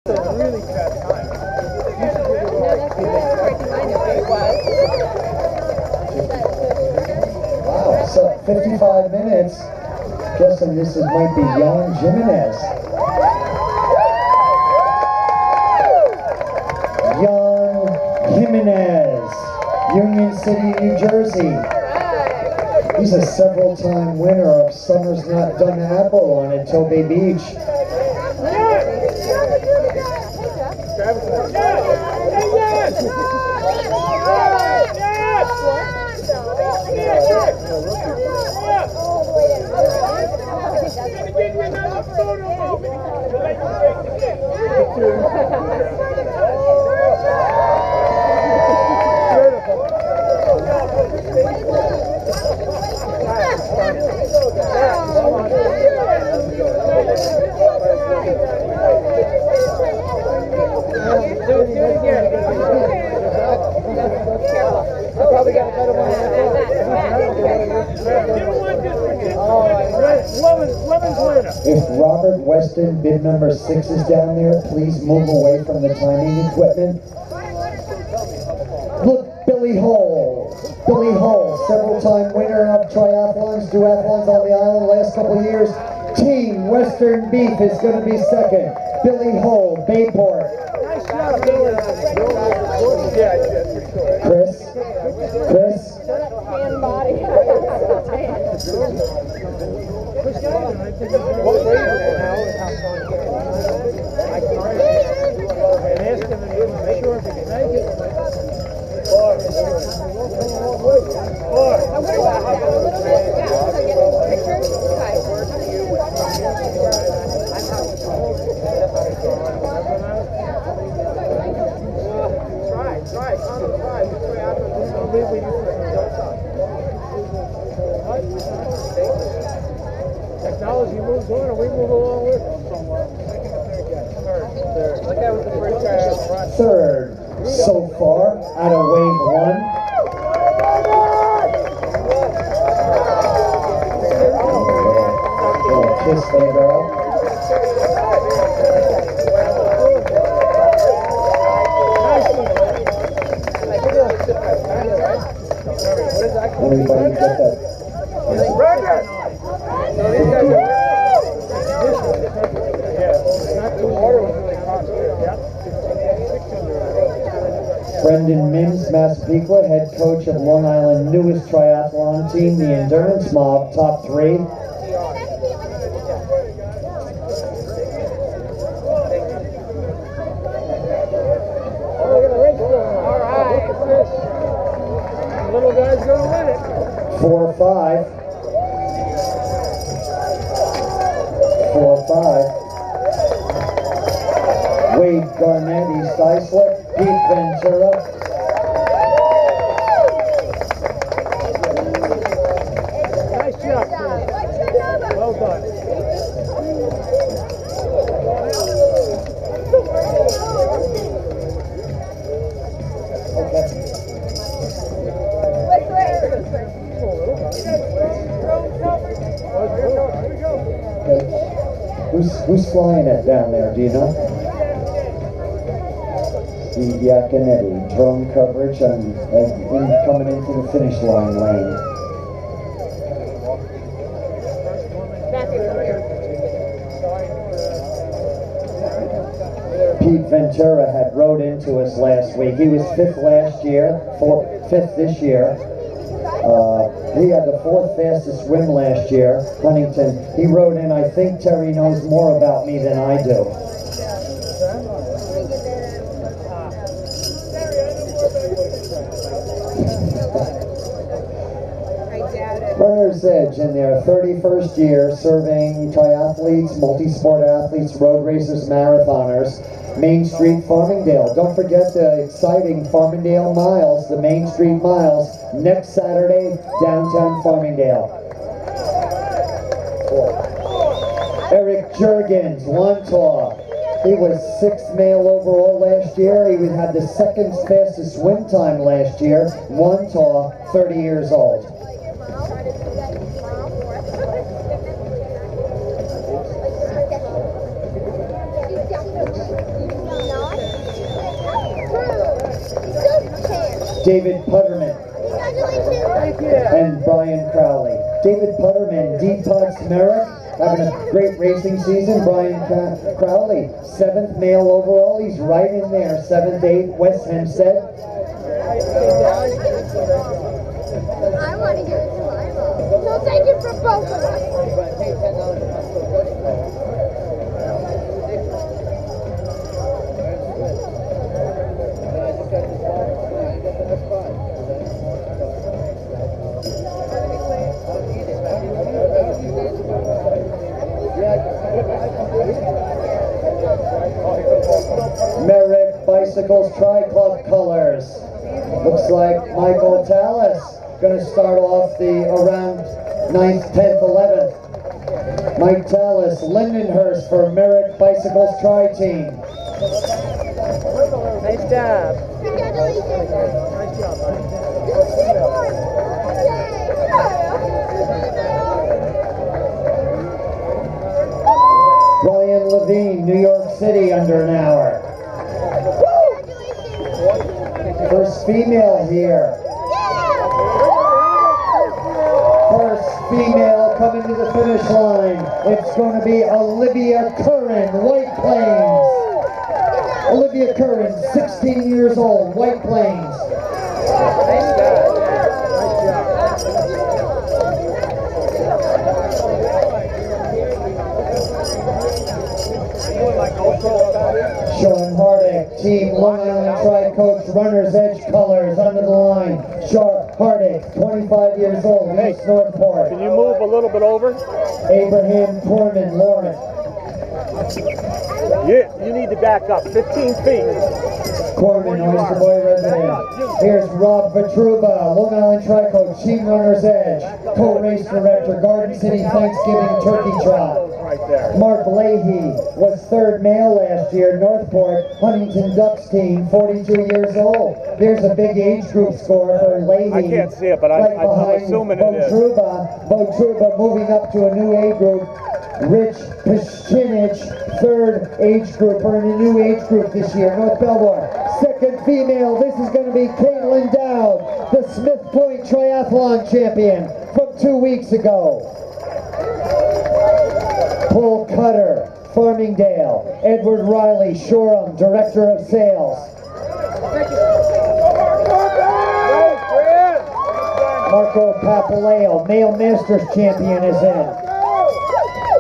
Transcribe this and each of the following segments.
Really fast time. Wow, so 55 minutes. Guessing this might be Jan Jimenez. Jan Jimenez, Union City, New Jersey. He's a several-time winner of Summer's Not Done Apple at Tobay Beach. If Robert Weston, bid number 6, is down there, please move away from the timing equipment. Look, Billy Hull. Billy Hull, several-time winner of triathlons, duathlons on the island the last couple of years. Team Western Beef is going to be second. Billy Hull, Bayport. Nice job, Billy. Chris. Technology moves on and we move along with it. Third. Like that was the first guy on the run. Third so far out of wave 1. Little kiss for the girl. Everybody get that. Brendan Mims, Massapequa, head coach of Long Island newest triathlon team, the Endurance Mob, top 3. Little guy's gonna win it. 4-5. 4-5. Wade Garnett, East Islip. Pete Ventura. Nice job, Chris. Well done. Who's flying it down there, do you know? Steve Iaconetti, drone coverage and coming into the finish line lane. Pete Ventura had rode into us last week. He was 5th last year, 5th this year. He had the 4th fastest swim last year, Huntington. He rode in. I think Terry knows more about me than I do. Runner's Edge in their 31st year, serving triathletes, multi-sport athletes, road racers, marathoners. Main Street, Farmingdale. Don't forget the exciting Farmingdale Miles, the Main Street Miles, next Saturday, downtown Farmingdale. Eric Juergens, Wantaw. He was 6th male overall last year. He had the 2nd fastest swim time last year. Wantaw, 30 years old. David Putterman, Thank you. and Brian Crowley. David Putterman, Deepak Merrick, having a great racing season. Brian Crowley, 7th male overall. He's right in there. 7th, 8th, West Hempstead. I want to give it to Lila. So take it from both of us. Merrick Bicycles Tri-Club colors. Looks like Michael Tallis going to start off the around 9th, 10th, 11th. Mike Tallis, Lindenhurst for Merrick Bicycles Tri-Team. Nice job. Congratulations. Nice job, buddy. Brian Levine, New York City, under an hour. First female here. First female coming to the finish line. It's going to be Olivia Curran, White Plains. Olivia Curran, 16 years old, White Plains. Nice job. Nice Sean Hardick, Team Long Island Tri-Coach Runner's Edge colors under the line. Sean Hardick, 25 years old, East Northport. Can you move a little bit over? Abraham Torman, Lawrence. Yeah, you need to back up 15 feet. Corman, Oyster Bay resident. Here's Rob Vitruba, Long Island Tri-Coach, Team Runner's Edge, co-race director, Garden City Thanksgiving Turkey Trot. Right there. Mark Leahy was 3rd male last year, Northport, Huntington Ducks team, 42 years old. There's a big age group score for Leahy. I can't see it, but right I'm behind assuming it is. Botruba moving up to a new age group. Rich Pashchinich, 3rd age grouper in a new age group this year, North Belmore. 2nd female, this is going to be Caitlin Dowd, the Smith Point Triathlon champion from 2 weeks ago. Paul Cutter, Farmingdale. Edward Riley, Shoreham, Director of Sales. Marco Papaleo, Male Masters Champion, is in.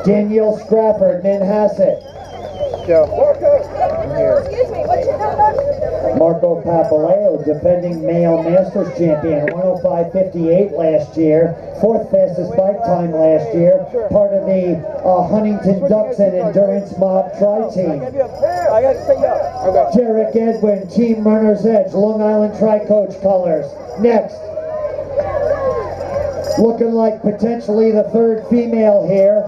Danielle Scrappard, Manhasset. Excuse me, what's your number? Marco Papaleo, defending Male Masters Champion, 105.58 last year, 4th fastest bike time last year, part of the Huntington Ducks and Endurance Mob Tri-Team. I got to take you up. Okay. Derek Edwin, Team Runner's Edge, Long Island Tri-Coach colors. Next. Looking like potentially the 3rd female here,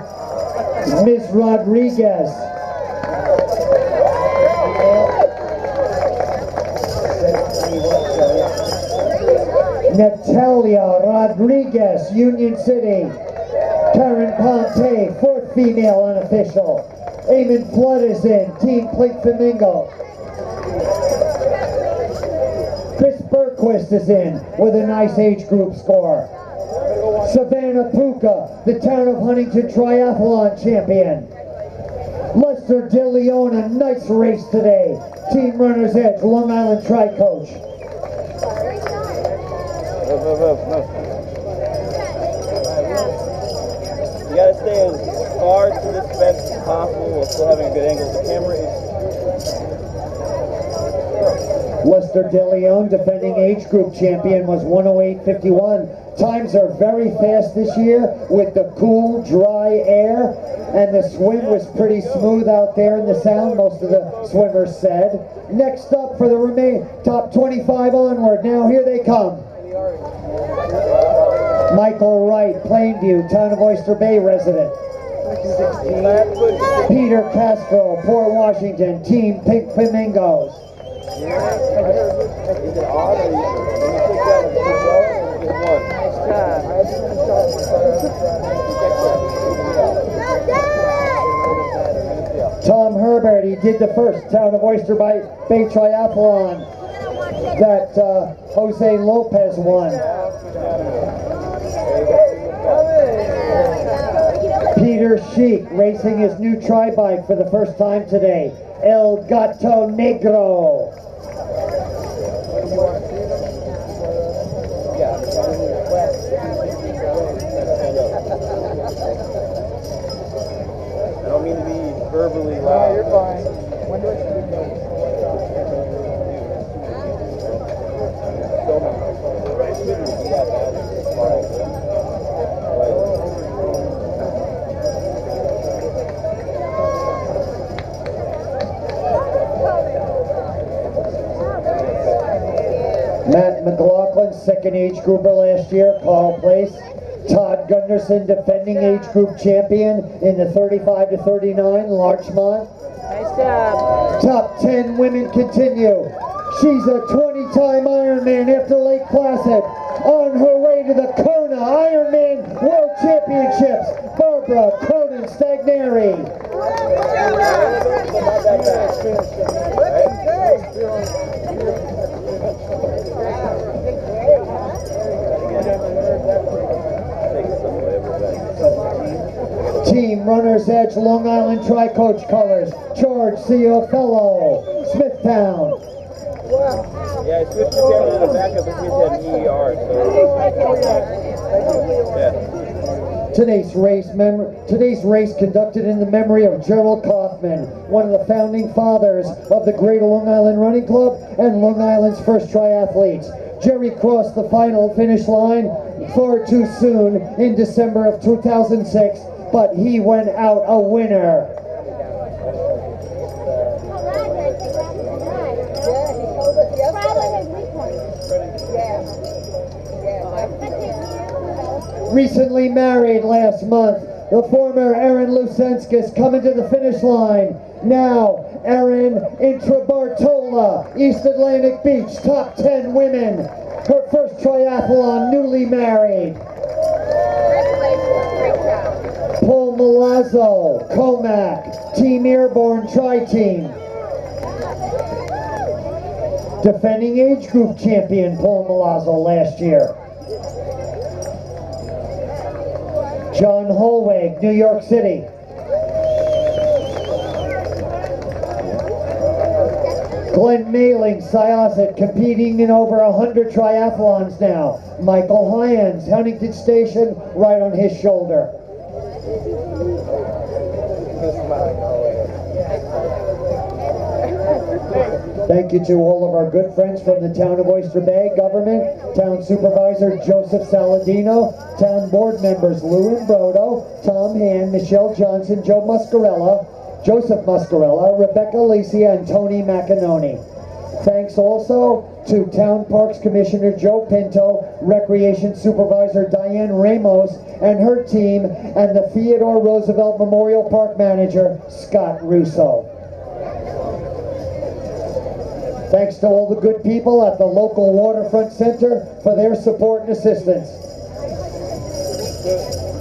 Ms. Rodriguez. Natalia Rodriguez, Union City. Karen Ponte, 4th female unofficial. Eamon Flood is in, Team Plate Flamingo. Chris Berquist is in with a nice age group score. Savannah Puka, the Town of Huntington Triathlon champion. Lester De Leon, a nice race today. Team Runner's Edge, Long Island Tri-Coach. You gotta stay as far to this fence as possible while still having a good angle. The camera is... Lester De Leon, defending age group champion, was 108.51. Times are very fast this year with the cool, dry air, and the swim was pretty smooth out there in the sound, most of the swimmers said. Next up for the remaining top 25 onward, now here they come. Michael Wright, Plainview, Town of Oyster Bay resident. Peter Castro, Port Washington, Team Pink Flamingos. Is it odd or you take that and keep going or just one? Tom Herbert, he did the first Town of Oyster Bay Triathlon that Jose Lopez won. Peter Sheik racing his new tri-bike for the first time today. El Gato Negro. I don't mean to be verbally loud. No, you're fine. When do I see Matt McLaughlin, second age grouper last year, Carl Place. Todd Gunderson, defending age group champion in the 35 to 39 Larchmont. Nice job. Top 10 women continue. She's a 20-time Ironman after Lake Placid. On her way to the Kona Ironman World Championships, Barbara Conan Stagneri. Team Runner's Edge Long Island Tri-Coach colors, George Ciofello, Smithtown. Yeah, I switched the camera to the back of the kids had an ER, so yeah. Today's race conducted in the memory of Gerald Kaufman, one of the founding fathers of the Greater Long Island Running Club and Long Island's first triathletes. Jerry crossed the final finish line far too soon in December of 2006, but he went out a winner. Recently married last month, the former Erin Lucenskis coming to the finish line. Now, Erin Intrabartola, East Atlantic Beach, top 10 women. Her first triathlon, newly married. Paul Milazzo, Comac, Team Airborne Tri-Team. Defending age group champion, Paul Milazzo, last year. John Holweg, New York City. Glenn Mailing, Syosset, competing in over 100 triathlons now. Michael Hyans, Huntington Station, right on his shoulder. Thank you to all of our good friends from the town of Oyster Bay, government, town supervisor Joseph Saladino, town board members Lou Imbrodo, Tom Hand, Michelle Johnson, Joe Muscarella, Joseph Muscarella, Rebecca Alicia, and Tony McAnoni. Thanks also to Town Parks Commissioner Joe Pinto, Recreation Supervisor Diane Ramos and her team, and the Theodore Roosevelt Memorial Park Manager Scott Russo. Thanks to all the good people at the local Waterfront Center for their support and assistance.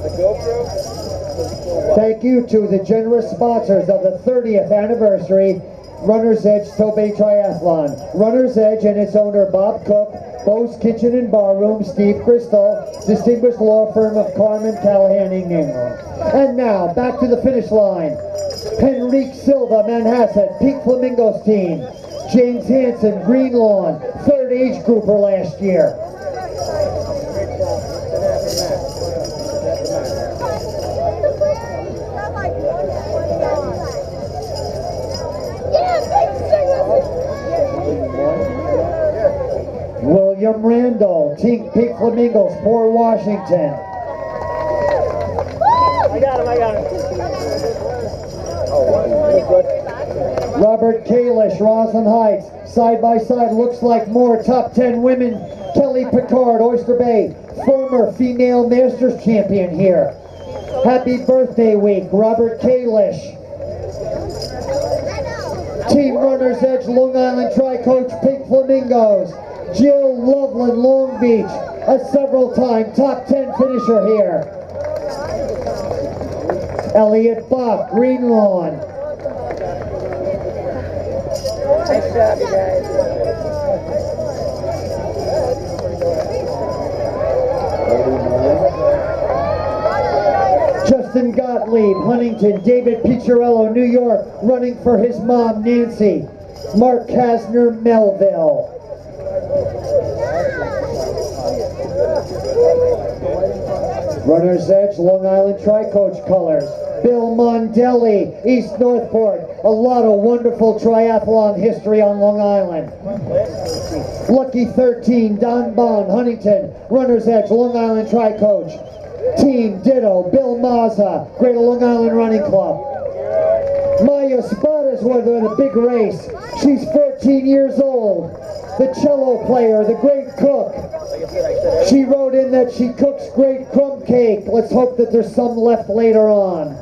The GoPro? Thank you to the generous sponsors of the 30th anniversary Runner's Edge Tobay Triathlon. Runner's Edge and its owner Bob Cook, Bo's Kitchen and Bar Room, Steve Crystal, distinguished law firm of Carmen, Callahan, England. And now, back to the finish line. Henrique Silva, Manhasset, Pink Flamingos team. James Hansen, Green Lawn, third age grouper last year. William Randall, Pink Flamingos, Port Washington. I got him. Robert Kalish, Roslyn Heights, side by side, looks like more top 10 women. Kelly Picard, Oyster Bay, former female Masters champion here. Happy birthday week, Robert Kalish. Team Runner's Edge, Long Island Tri-Coach, Pink Flamingos. Jill Loveland, Long Beach, a several-time top 10 finisher here. Elliot Bach, Green Lawn. Nice job, you guys. Justin Gottlieb, Huntington. David Picciarello, New York, running for his mom, Nancy. Mark Kasner, Melville. Runner's Edge, Long Island Tri-Coach colors. Bill Mondelli, East Northport. A lot of wonderful triathlon history on Long Island. Lucky 13, Don Bond, Huntington. Runner's Edge, Long Island Tri-Coach. Team Ditto, Bill Mazza, Greater Long Island Running Club. Maya Spada's with a big race. She's 14 years old. The cello player, the great cook. She wrote in that she cooks great crumb cake. Let's hope that there's some left later on.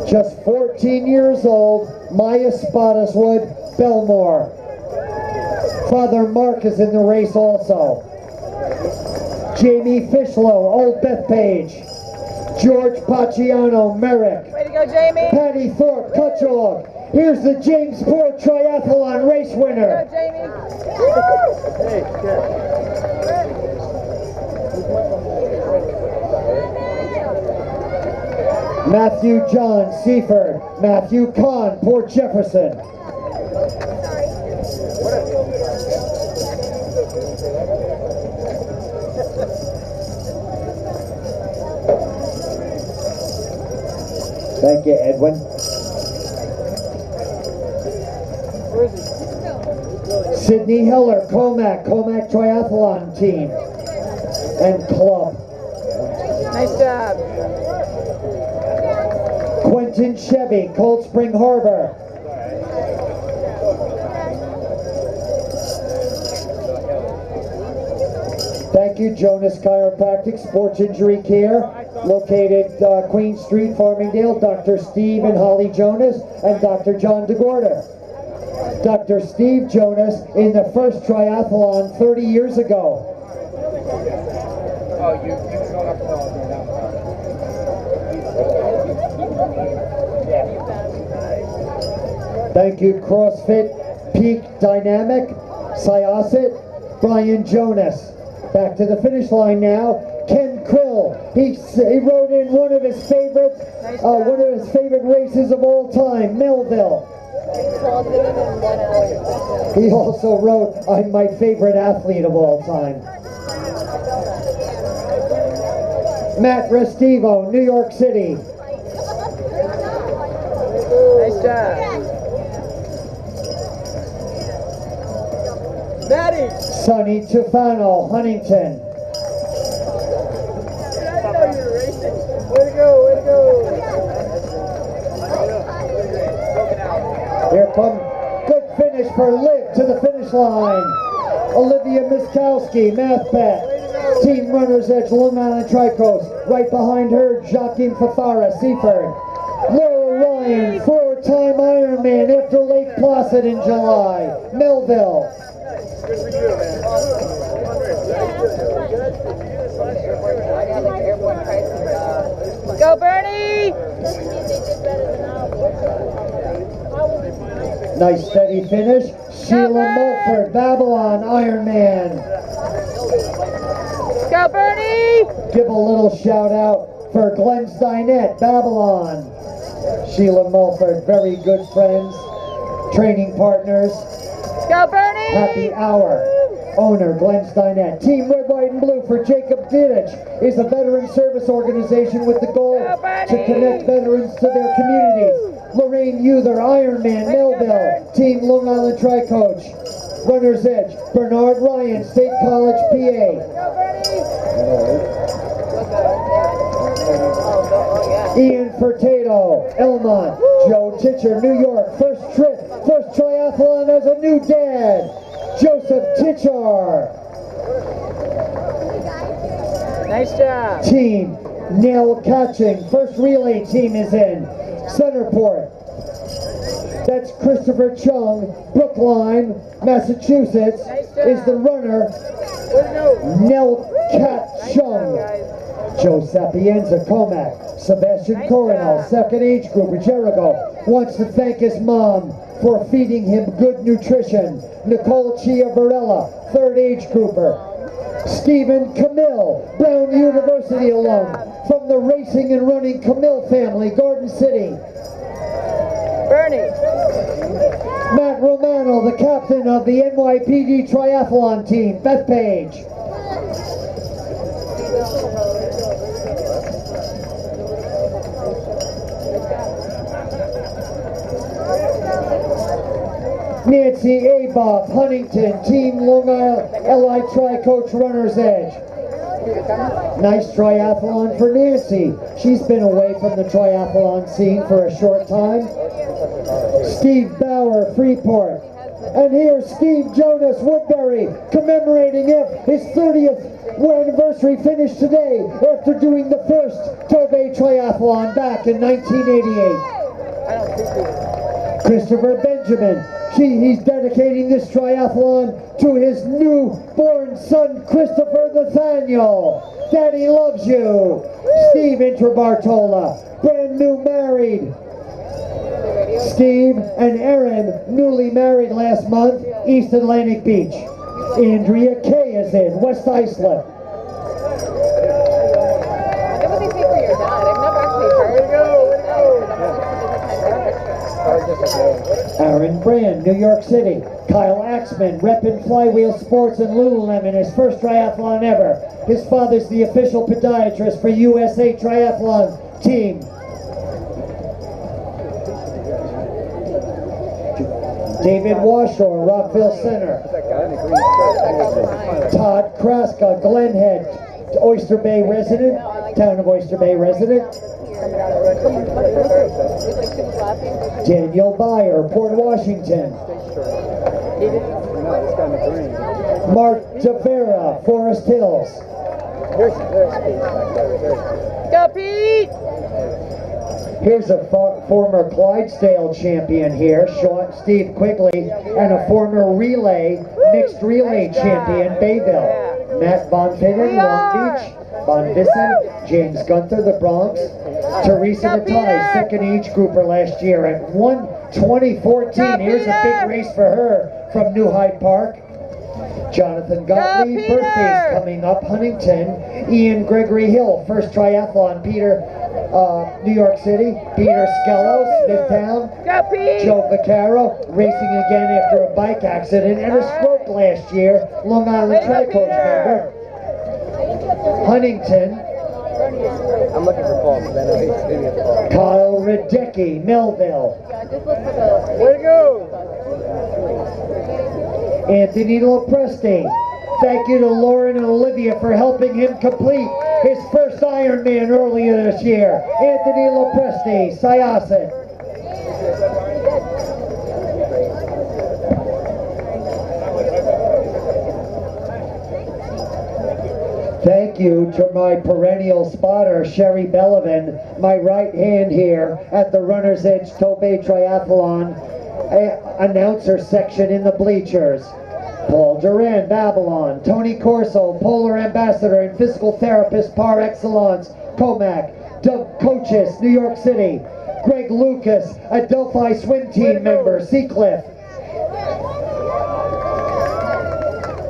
Just 14 years old, Maya Spottiswood, Belmore. Father Mark is in the race also. Jamie Fishlow, Old Bethpage. George Paciano, Merrick. Way to go, Jamie. Patty Thorpe, Cutchogue. Here's the Jamesport Triathlon race winner. Go, Jamie. Matthew John, Seaford. Matthew Kahn, Port Jefferson. Thank you, Edwin. Sydney Heller, Comac Triathlon Team and Club. Nice job. Quentin Chevy, Cold Spring Harbor. Thank you, Jonas Chiropractic Sports Injury Care, located Queen Street, Farmingdale. Dr. Steve and Holly Jonas and Dr. John DeGorder. Dr. Steve Jonas in the first triathlon 30 years ago. Oh, you going up the Thank you, CrossFit Peak Dynamic, Syosset, Brian Jonas. Back to the finish line now. Ken Krill. He wrote in one of his favorite races of all time, Melville. He also wrote, "I'm my favorite athlete of all time." Matt Restivo, New York City. Nice job. Maddie. Sonny Tufano, Huntington. Way to go, way to go. Here come good finish for Liv to the finish line. Olivia Miskowski, Math Bet. Team Runner's Edge, Long Island Tri-Coast. Right behind her, Joaquin Fafara, Seaford. Laura Ryan, 4-time Ironman after Lake Placid in July, Melville. Good for you, man. Go, Bernie. Nice steady finish. Sheila Mulford, Babylon, Ironman. Go, Bernie. Give a little shout out for Glenn Steinette, Babylon. Sheila Mulford, very good friends, training partners. Go, Bernie. Happy Hour. Owner Glenn Steinette. Team Red, White, and Blue for Jacob Didich is a veteran service organization with the goal to connect veterans to their communities. Lorraine Euther, Ironman, Melville. Team Long Island Tri-Coach. Runner's Edge, Bernard Ryan, State College, PA. Ian Furtado, Elmont. Joe Titcher, New York. First triathlon as a new dad. Joseph Titcher. Nice job. Team Nell Catching. First relay team is in. Centerport. That's Christopher Chung, Brookline, Massachusetts, is the runner. Nell Cat Chung. Joe Sapienza, Comac. Sebastian Coronel, second age grouper, Jericho, wants to thank his mom for feeding him good nutrition. Nicole Chia Varela, third age grouper. Stephen Camille, Brown University alum, from the racing and running Camille family, Garden City. Bernie. Matt Romano, the captain of the NYPD Triathlon team, Bethpage. Nancy Aboff, Huntington, Team Long Island LI Tri-Coach Runner's Edge. Nice triathlon for Nancy. She's been away from the triathlon scene for a short time. Steve Bauer, Freeport. And here's Steve Jonas Woodbury commemorating his 30th anniversary finish today after doing the first Tobay Triathlon back in 1988. Christopher Benjamin. He's dedicating this triathlon to his newborn son, Christopher Nathaniel. Daddy loves you. Steve Intrabartola, brand new married. Steve and Erin, newly married last month, East Atlantic Beach. Andrea Kay is in, West Islip. What would they say for your dad? I've never actually heard. Way to go, way to go. Aaron Brand, New York City. Kyle Axman, repping Flywheel Sports and Lululemon, his first triathlon ever. His father's the official podiatrist for USA Triathlon team. David Washore, Rockville Center. Todd Kraska, Glen Head, Oyster Bay resident, town of Oyster Bay resident. Daniel Byer, Port Washington. Mark Tavera, Forest Hills. Go, Pete! Here's a former Clydesdale champion here, Steve Quigley, and a former mixed relay champion, Bayville. Matt Von Fitten, Long Beach. Von Vissen, James Gunther, the Bronx. Teresa Matai, second age grouper last year at 1:20:14. Here's a big race for her from New Hyde Park. Jonathan Gottlieb, birthdays coming up, Huntington. Ian Gregory Hill, first triathlon, New York City. Peter Skello, Smithtown. Joe Vaccaro, racing again after a bike accident and a stroke last year. Long Island Tri-Coach member. Huntington. I'm looking for Paul, because I know he's going to get Paul. Kyle Radecki, Melville. Way to go! Anthony Lopresti. Thank you to Lauren and Olivia for helping him complete his first Ironman earlier this year. Anthony Lopresti, Syosset. Thank you to my perennial spotter, Sherry Bellavin, my right hand here at the Runner's Edge Tobay Triathlon announcer section in the bleachers. Paul Duran, Babylon. Tony Corso, Polar Ambassador and Physical Therapist par excellence, Comac. Doug Coaches, New York City. Greg Lucas, a Delphi swim team member, Seacliff.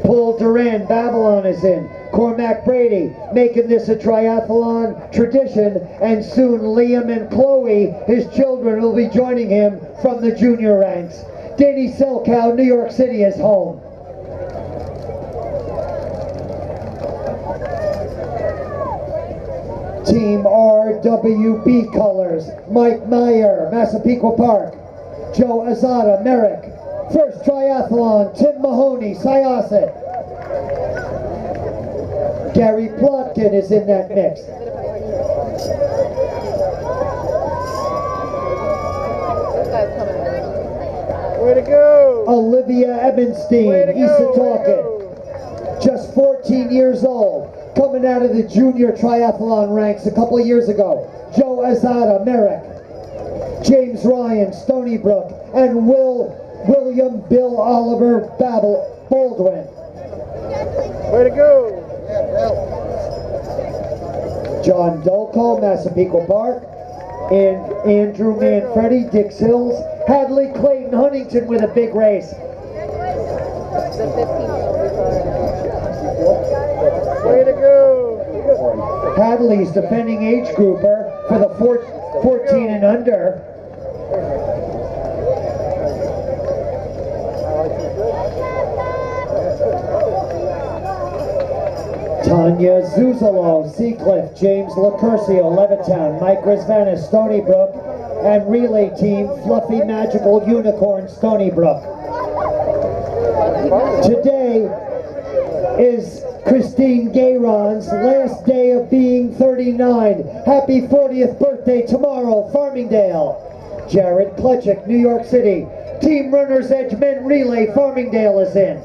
Paul Duran, Babylon is in. Cormac Brady, making this a triathlon tradition, and soon Liam and Chloe, his children, will be joining him from the junior ranks. Danny Selkow, New York City is home. Team RWB colors, Mike Meyer, Massapequa Park. Joe Azada, Merrick. First triathlon, Tim Mahoney, Syosset. Gary Plotkin is in that mix. Way to go! Olivia Ebenstein, Issatalkin. Just 14 years old, coming out of the junior triathlon ranks a couple of years ago. Joe Azada, Merrick. James Ryan, Stony Brook, and William Bill Oliver Baldwin. Way to go! John Dolko, Massapequa Park, and Andrew Manfredi, Dix Hills. Hadley Clayton, Huntington with a big race. The 15th. Bradley's defending age grouper for the 14 and under. Tanya Zuzalo, Seacliff, James LaCurcio, Levittown, Mike Risvanis, Stony Brook, and relay team Fluffy Magical Unicorn, Stony Brook. Today is Christine Gayron's last day of being 39. Happy 40th birthday tomorrow, Farmingdale. Jared Klechik, New York City. Team Runner's Edge Men Relay, Farmingdale is in.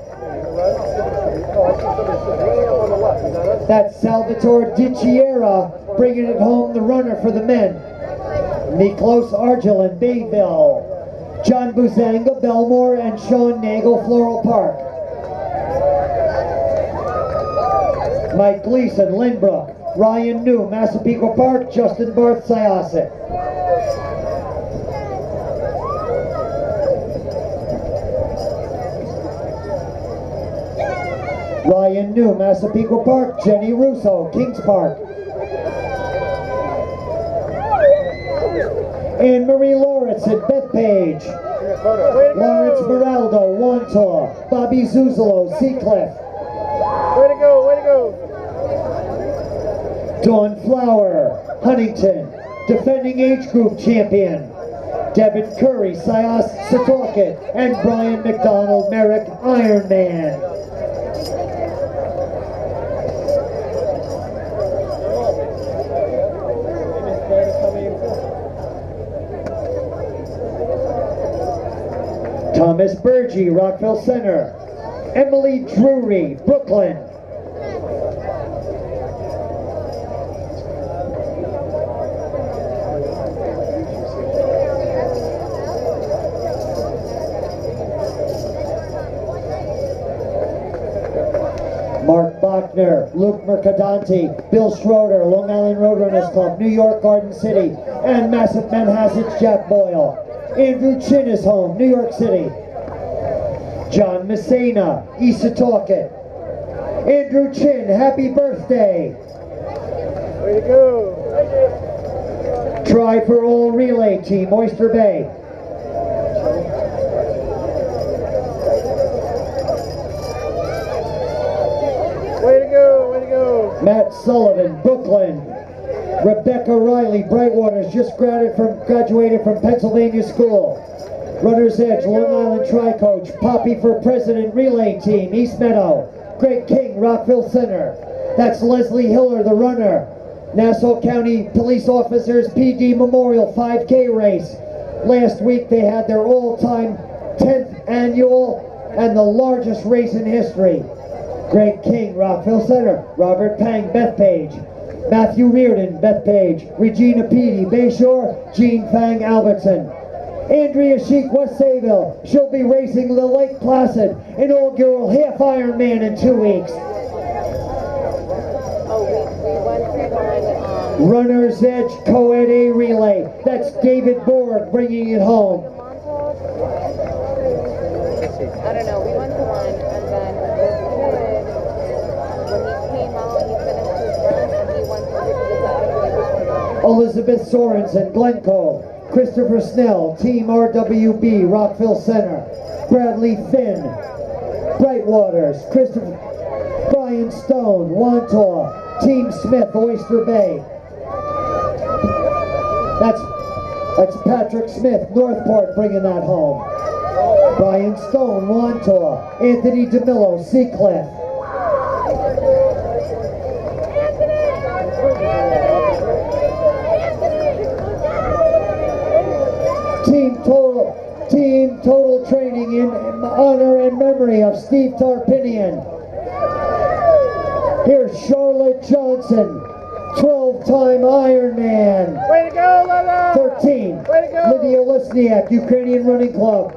That's Salvatore Di Chiera bringing it home, the runner for the men. Miklos Argilin, Bayville. John Buzanga, Belmore, and Sean Nagel, Floral Park. Mike Gleason, Lynbrook. Ryan New, Massapequa Park. Justin Barth, Syosset. Ryan New, Massapequa Park. Jenny Russo, Kings Park. Anne Marie Lawrence at Bethpage. Lawrence Moraldo, Wantor. Bobby Zuzalo, Seacliff. Way to go, way to go. Dawn Flower, Huntington. Defending age group champion. Devin Curry, Syos Setauket, and Brian McDonald, Merrick, Ironman. Thomas Burgee, Rockville Center. Emily Drury, Brooklyn. Mark Bachner, Luke Mercadanti, Bill Schroeder, Long Island Roadrunners Club, New York Garden City, and Massive Manhassets Jack Boyle. Andrew Chin is home, New York City. John Messina, East Setauket. Andrew Chin, happy birthday. Way to go. Try for all relay team, Oyster Bay. Way to go, way to go. Matt Sullivan, Brooklyn. Rebecca Riley, Brightwaters, just graduated from Pennsylvania School. Runner's Edge, Long Island Tri-Coach. Poppy for President Relay Team, East Meadow. Greg King, Rockville Center. That's Leslie Hiller, the runner. Nassau County Police Officers PD Memorial 5K race. Last week they had their all-time 10th annual and the largest race in history. Greg King, Rockville Center. Robert Pang, Bethpage. Matthew Reardon, Bethpage. Regina Peedy, Bayshore. Jean Fang, Albertson. Andrea Sheik, West Sayville. She'll be racing the Lake Placid inaugural half Ironman in 2 weeks. Runner's Edge Co-Ed A Relay. That's David Borg bringing it home. I don't know, we went to one and then this kid, when he came out, he finished his run and he went to the Elizabeth Sorensen, Glencoe. Christopher Snell, Team RWB, Rockville Center. Bradley Finn, Brightwaters. Brian Stone, Wantor. Team Smith, Oyster Bay. That's Patrick Smith, Northport, bringing that home. Brian Stone, Wantor. Anthony DeMillo, Seacliff. Team Total Training in honor and memory of Steve Tarpinian. Here's Charlotte Johnson, 12-time Ironman. Way to go, Lala! 13. Way to go! Lydia Lisniak, Ukrainian Running Club.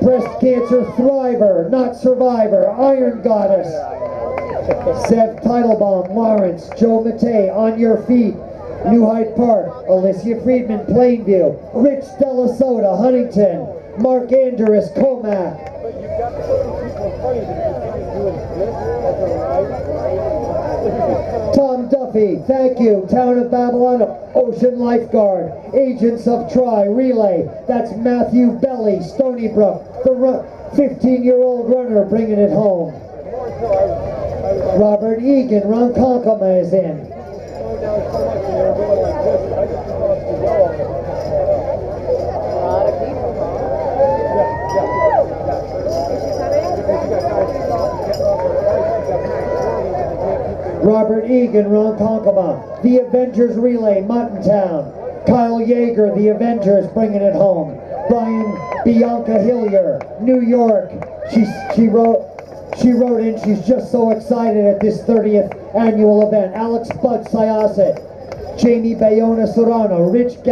Breast Cancer Thriver, not Survivor, Iron Goddess. Sev Teitelbaum, Lawrence. Joe Matei, On Your Feet. New Hyde Park. Alicia Friedman, Plainview. Rich Della Soda, Huntington. Mark Andrus, Comac. But you've got to put people in front of you to keep doing this. That's all right. Tom Duffy, thank you. Town of Babylon, Ocean Lifeguard, Agents of Tri, Relay. That's Matthew Belly, Stony Brook, the 15-year-old runner bringing it home. Robert Egan, Ronkonkoma is in. Robert Egan, Ronkonkoma. The Avengers Relay, Muttontown. Kyle Yeager, The Avengers, bringing it home. Bianca Hillier, New York. She wrote in, she's just so excited at this 30th annual event. Alex Bud Syosset, Jamie Bayona Serrano, Rich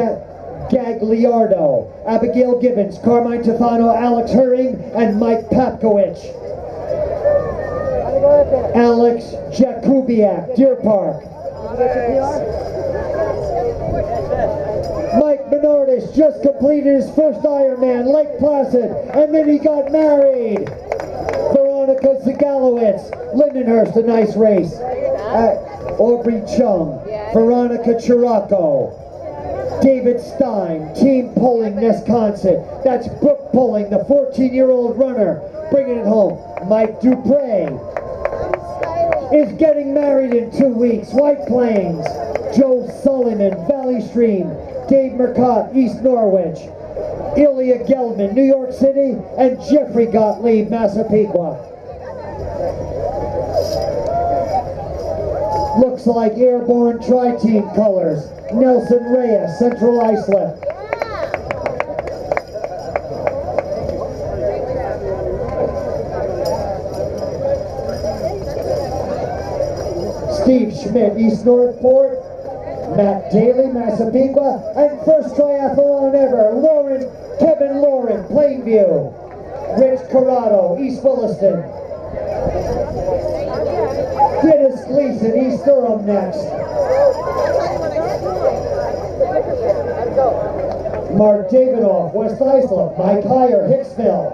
Gagliardo, Abigail Gibbons, Carmine Tefano, Alex Herring, and Mike Papkowicz. Alex Jakubiak, Deer Park. Mike Menardis just completed his first Ironman, Lake Placid, and then he got married. Veronica Zagalowitz, Lindenhurst, a nice race. Aubrey Chung, Veronica Chiraco. David Stein, Team Pulling, Nesconset. That's Brooke Pulling, the 14-year-old runner, bringing it home. Mike Dupre is getting married in 2 weeks. White Plains. Joe Sullivan, Valley Stream. Dave Mercott, East Norwich. Ilya Gelman, New York City. And Jeffrey Gottlieb, Massapequa. Looks like Airborne Tri-Team colors. Nelson Reyes, Central Islip. Steve Schmidt, East Northport. Matt Daly, Massapequa. And first triathlon ever, Kevin Lauren, Plainview. Rich Corrado, East Williston. Dennis Gleason, East Durham next. Mark Davidoff, West Islip. Mike Heyer, Hicksville.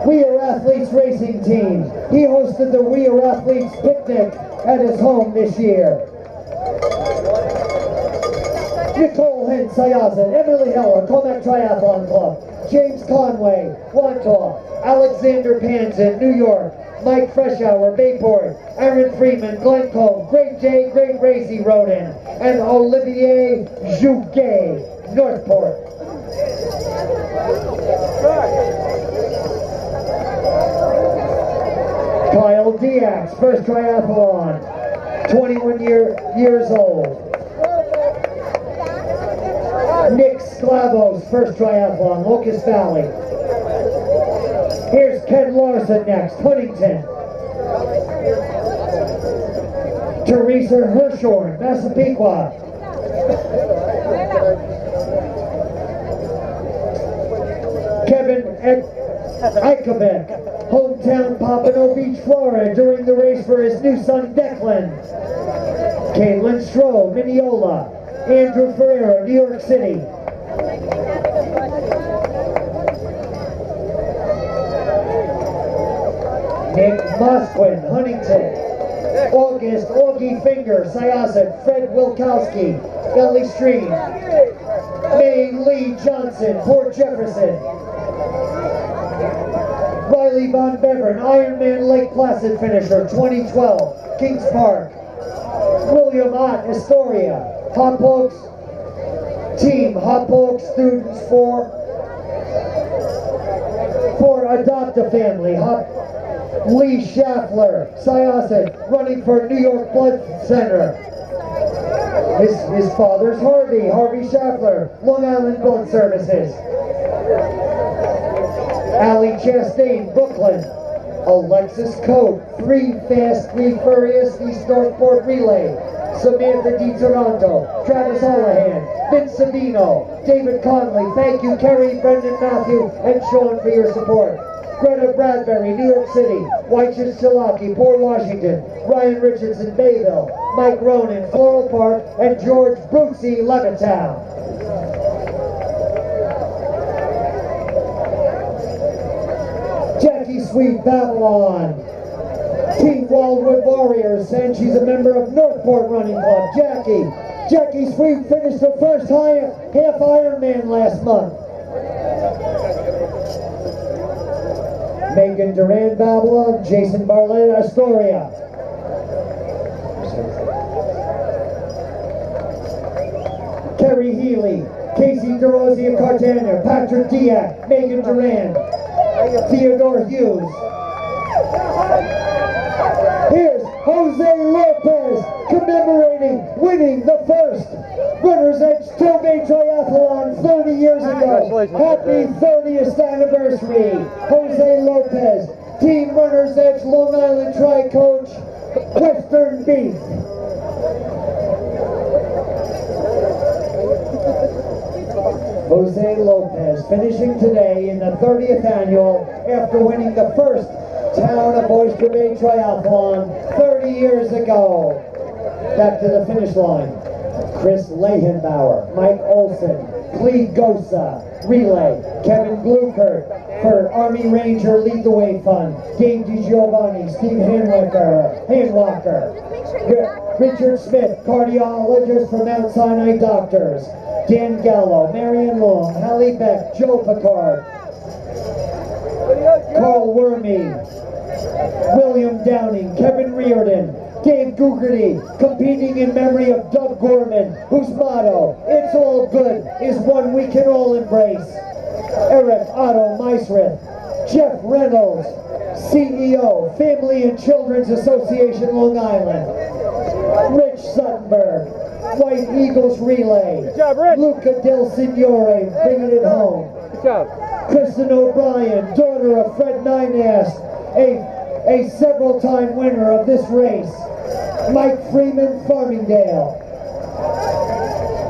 We Are Athletes Racing Team. He hosted the We Are Athletes picnic at his home this year. Nicole Hint Syosset, Emily Heller, Comac Triathlon Club. James Conway, Wantaw. Alexander Panzin, New York. Mike Freshour, Bayport. Aaron Freeman, Glencombe. Great J, Great Racy rode in. And Olivier Jouguet, Northport. Kyle Diaz, first triathlon, 21 years old. Nick Sklavos, first triathlon, Locust Valley. Here's Ken Larson next, Huntington. Teresa Hirshorn, Massapequa. Kevin Eichbeck, hometown Pompano Beach, Florida, during the race for his new son Declan. Caitlin Stroh, Mineola. Andrew Ferreira, New York City. Nick Mosquin, Huntington. August, Augie Finger, Syosset. Fred Wilkowski, Valley Stream. May Lee Johnson, Port Jefferson. Riley Von Beveren, Ironman Lake Placid finisher, 2012, Kings Park. William Ott, Astoria. Hop Oaks team, Hop Oaks students for Adopt a Family. Lee Schaffler, Syosset, running for New York Blood Center. His father's Harvey Schaffler, Long Island Blood Services. Allie Chastain, Brooklyn. Alexis Coate, 3 Fast, 3 Furious, East Northport Relay. Samantha Di Toronto, Travis Holohan, Vince Sabino, David Conley. Thank you, Kerry, Brendan Matthew, and Sean for your support. Greta Bradbury, New York City. Wyche Silaki, Port Washington. Ryan Richardson, Bayville. Mike Ronan, Floral Park, and George Brucey, Levittown. Jackie Sweet, Babylon. Team Wildwood Warriors, and she's a member of Northport Running Club. Jackie Sweet finished her first half Ironman last month. Megan Duran Babylon, Jason Barlett Astoria. Kerry Healy, Casey DeRosia Cartaner, Patrick Diak, Megan Duran, Theodore Hughes. Here's Jose Lopez commemorating winning the first Runner's Edge Tobay Triathlon 30 years ago. Happy 30th anniversary, Jose Lopez, Team Runner's Edge Long Island Tri-Coach, Western Beef. Jose Lopez finishing today in the 30th annual after winning the first Town of Oyster Bay Triathlon 30 years ago. Back to the finish line. Chris Lehenbauer, Mike Olson, Cleve Gosa, relay, Kevin Glukert for Army Ranger Lead the Way Fund, Dave DiGiovanni, Steve Handwalker, Richard Smith, cardiologist for Mount Sinai Doctors, Dan Gallo, Marion Long, Hallie Beck, Joe Picard, Carl Wormy, William Downing, Kevin Reardon, Dave Gugerty, competing in memory of Doug Gorman, whose motto, "It's all good," is one we can all embrace. Eric Otto Meisrith, Jeff Reynolds, CEO, Family and Children's Association, Long Island. Rich Suttenberg, White Eagles Relay. Good job, Rich. Luca Del Signore, bringing it home. Good job. Kristen O'Brien, daughter of Fred Ninast, a several-time winner of this race. Mike Freeman, Farmingdale.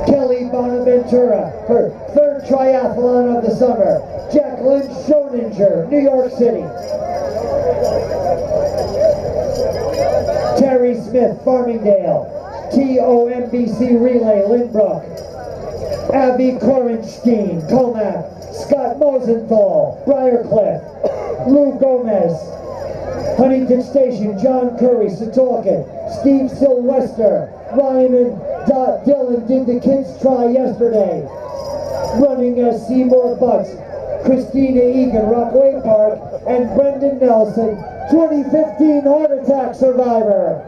Kelly Bonaventura, her third triathlon of the summer. Jacqueline Schoeninger, New York City. Terry Smith, Farmingdale. TOMBC Relay, Lynbrook. Abby Korenstein, Comac. Scott Mosenthal, Briarcliff. Lou Gomez, Huntington Station, John Curry, Setauket. Steve Sylvester, Ryan and Dylan did the kids try yesterday. Running as Seymour Butts, Christina Egan, Rockaway Park, and Brendan Nelson, 2015 heart attack survivor.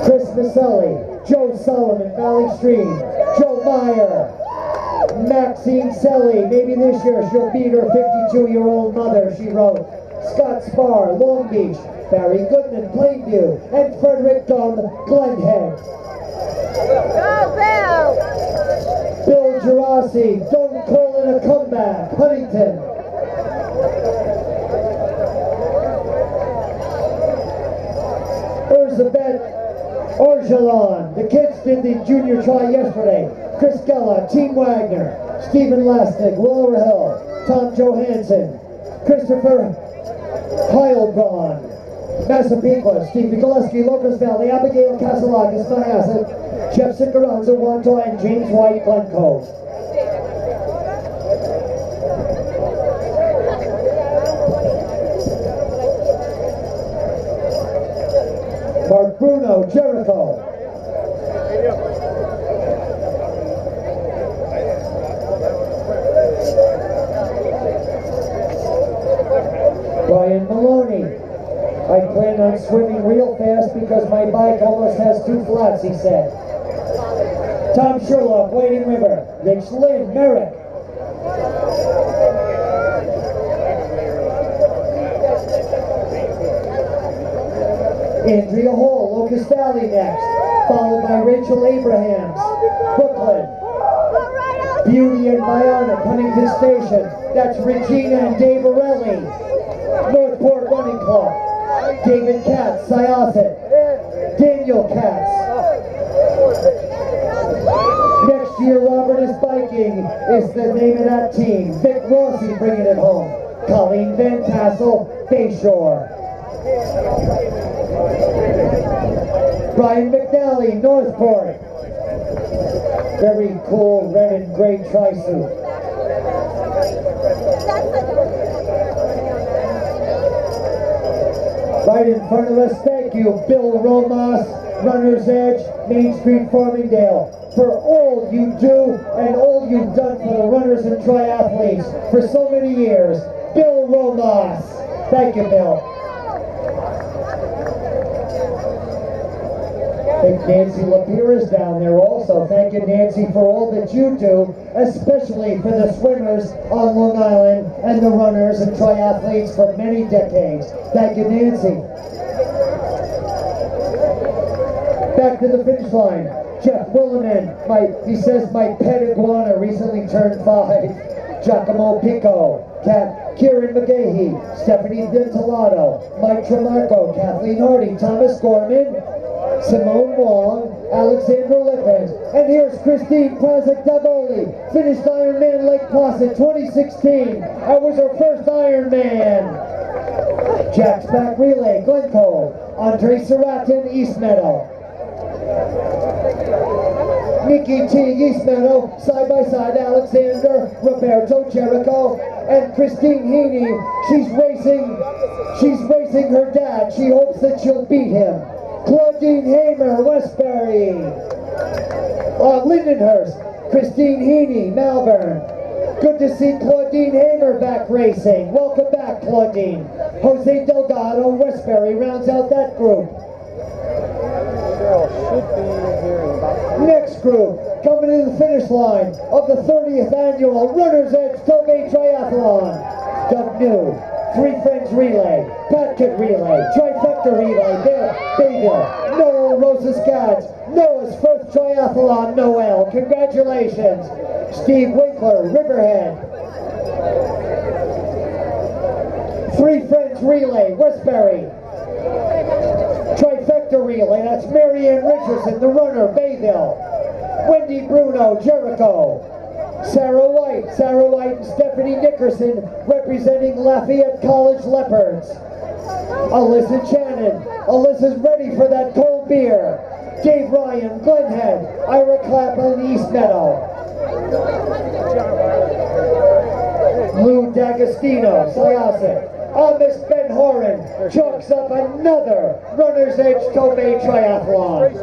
Chris Maselli, Joe Solomon, Valley Stream, Joe Meyer, Maxine Selly, maybe this year she'll beat her 52-year-old mother, she wrote. Scott Spar, Long Beach, Barry Goodman, Plainview, and Frederick Dunn, Glenhead. Go, Bill! Bill Gerasi, don't call it a comeback, Huntington. Elizabeth Orgelon, the kids did the junior try yesterday. Chris Gella, Team Wagner, Stephen Lastig, Laura Hill, Tom Johansson, Christopher Heilbron, Massapequa, Steve Gillespie, Locust Valley, Abigail Casalakis, Mayasset, Jeff Siccaranza, Wanto, and James White, Glen Cove. Mark Bruno, Jericho. Brian Maloney. I plan on swimming real fast because my bike almost has 2 flats, he said. Tom Sherlock, Wading River. Rich Lynn, Merrick. Andrea Hall, Locust Valley next, followed by Rachel Abrahams, Brooklyn. Beauty and Bionic, Huntington Station. That's Regina and Dave Arelli. Northport Running Club. David Katz, Syosset. Daniel Katz. Next year, Robert is Biking is the name of that team. Vic Rossi bringing it home. Colleen Van Tassel, Bayshore. Brian McNally, Northport. Very cool red and gray tri-suit. Right in front of us, thank you, Bill Romas, Runner's Edge, Main Street, Farmingdale, for all you do and all you've done for the runners and triathletes for so many years. Bill Romas. Thank you, Bill. I think Nancy Lapira's down there also. Thank you, Nancy, for all that you do, especially for the swimmers on Long Island and the runners and triathletes for many decades. Thank you, Nancy. Back to the finish line. Jeff Williman, he says my pet iguana recently turned 5. Giacomo Pico, Kieran McGahey, Stephanie Dentalato, Mike Tremarco, Kathleen Hardy, Thomas Gorman, Simone Wong, Alexandra Lippens, and here's Christine Prazik-Davoli, finished Ironman Lake Placid 2016. That was her first Ironman. Jack's Back Relay, Glencoe, Andre Saratin, East Meadow. Nikki T. East Meadow, side by side, Alexander, Roberto Jericho, and Christine Heaney. She's racing her dad. She hopes that she'll beat him. Claudine Hamer, Westbury. Lindenhurst, Christine Heaney, Malvern. Good to see Claudine Hamer back racing. Welcome back, Claudine. Jose Delgado, Westbury rounds out that group. Next group, coming to the finish line of the 30th annual Runner's Edge Tobay Triathlon. Doug New, Three Friends Relay, Patrick Relay, Trifecta Relay, Bayville, Noel Rosas-Gads, Noah's first triathlon, Noel. Congratulations. Steve Winkler, Riverhead. Three Friends Relay, Westbury. Trifecta Relay, that's Marianne Richardson, the runner, Bayville. Wendy Bruno, Jericho. Sarah White and Stephanie Nickerson representing Lafayette College Leopards. Alyssa Shannon, Alyssa's ready for that cold beer. Dave Ryan, Glenhead, Ira Clapham, East Meadow. Lou D'Agostino, Syosset. Amos Ben Horan chalks up another Runner's Edge Tobay Triathlon.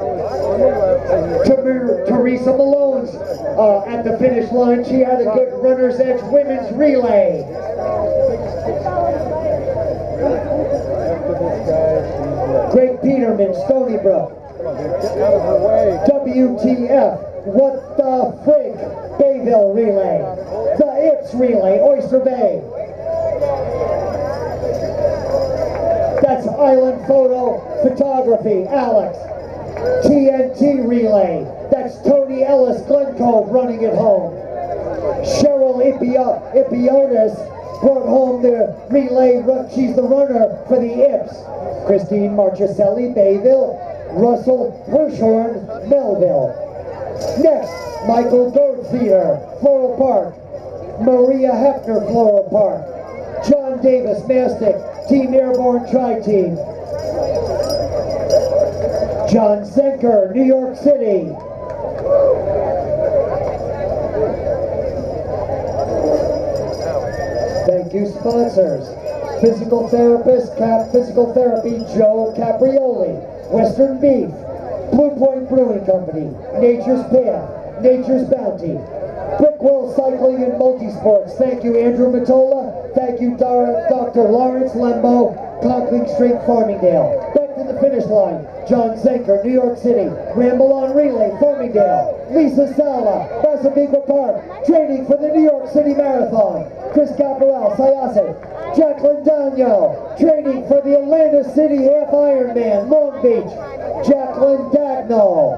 Teresa Malone's at the finish line. She had a good Runner's Edge Women's Relay. Greg Peterman, Stony Brook. WTF, What the Frig, Bayville Relay. The Ips Relay, Oyster Bay. That's Island Photo Photography, Alex. TNT Relay, that's Tony Ellis, Glen Cove running it home. Cheryl Ipiotis brought home the relay, she's the runner for the Ips. Christine Marchicelli, Bayville. Russell Hirshhorn, Melville. Next, Michael Goldfeeder, Floral Park. Maria Hefner, Floral Park. John Davis, Mastic, Team Airborne Tri-Team. John Zenker, New York City. Thank you, sponsors. Physical therapist, Physical Therapy, Joe Caprioli. Western Beef, Blue Point Brewing Company, Nature's Path, Nature's Bounty. Brickwell Cycling and Multisports. Thank you, Andrew Matola. Thank you, Dr. Lawrence Lembo, Conkling Street, Farmingdale. Back to the finish line. John Zenker, New York City. Ramble on Relay, Farmingdale. Lisa Sala, Pacifica Park, training for the New York City Marathon. Chris Caparel, Syosset. Jacqueline Dagno, training for the Atlanta City Half Ironman, Long Beach. Jacqueline Dagno.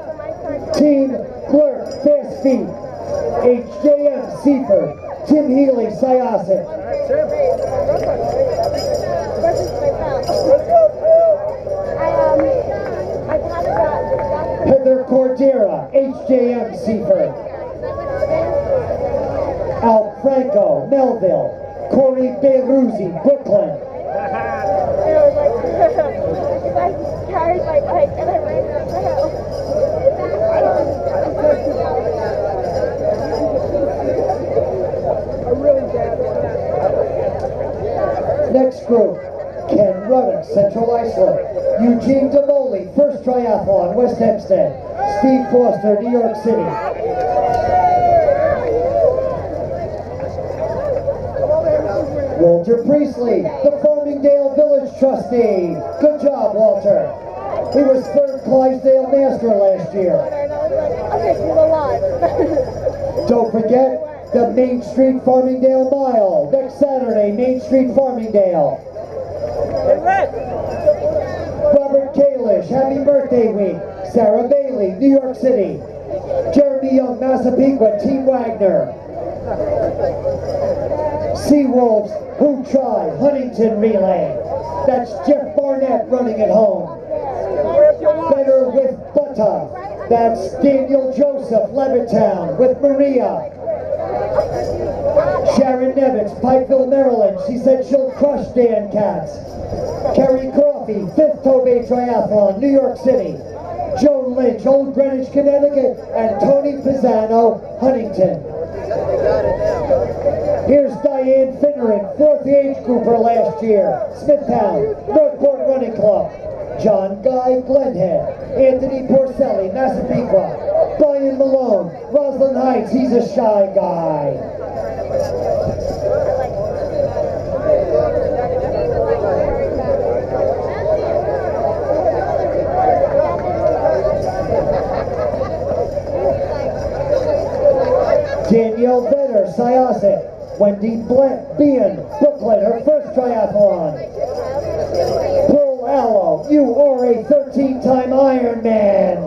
Team Clerk, Fast Feet. HJM, Seaford. Tim Healy, Syosset. Heather Cordera, HJM, Seaford. Al Franco, Melville. Corey Beiruzzi, Brooklyn. I carried my bike and I ran up the hill. Central Iceland. Eugene DeMoli, first triathlon, West Hempstead. Steve Foster, New York City. Walter Priestley, the Farmingdale Village trustee. Good job, Walter. He was third Clydesdale Master last year. Okay, she's alive. Don't forget the Main Street Farmingdale Mile. Next Saturday, Main Street Farmingdale. Robert Kalish, happy birthday week. Sarah Bailey, New York City. Jeremy Young, Massapequa, Team Wagner. Seawolves, Who Try, Huntington Relay. That's Jeff Barnett running at home. Better with Butta. That's Daniel Joseph, Levittown, with Maria. Sharon Nevitz, Pikeville, Maryland. She said she'll crush Dan Katz. Kerry Coffey, 5th Tobay Triathlon, New York City. Joan Lynch, Old Greenwich, Connecticut. And Tony Pisano, Huntington. Here's Diane Finneran, 4th age grouper last year. Smithtown, Northport Running Club. John Guy, Glenhead. Anthony Porcelli, Massapequa. Brian Malone, Roslyn Heights, he's a shy guy. Danielle Vetter, Syosset. Wendy Bean, Brooklyn, her first triathlon. Pearl Allo, you are a 13-time Ironman.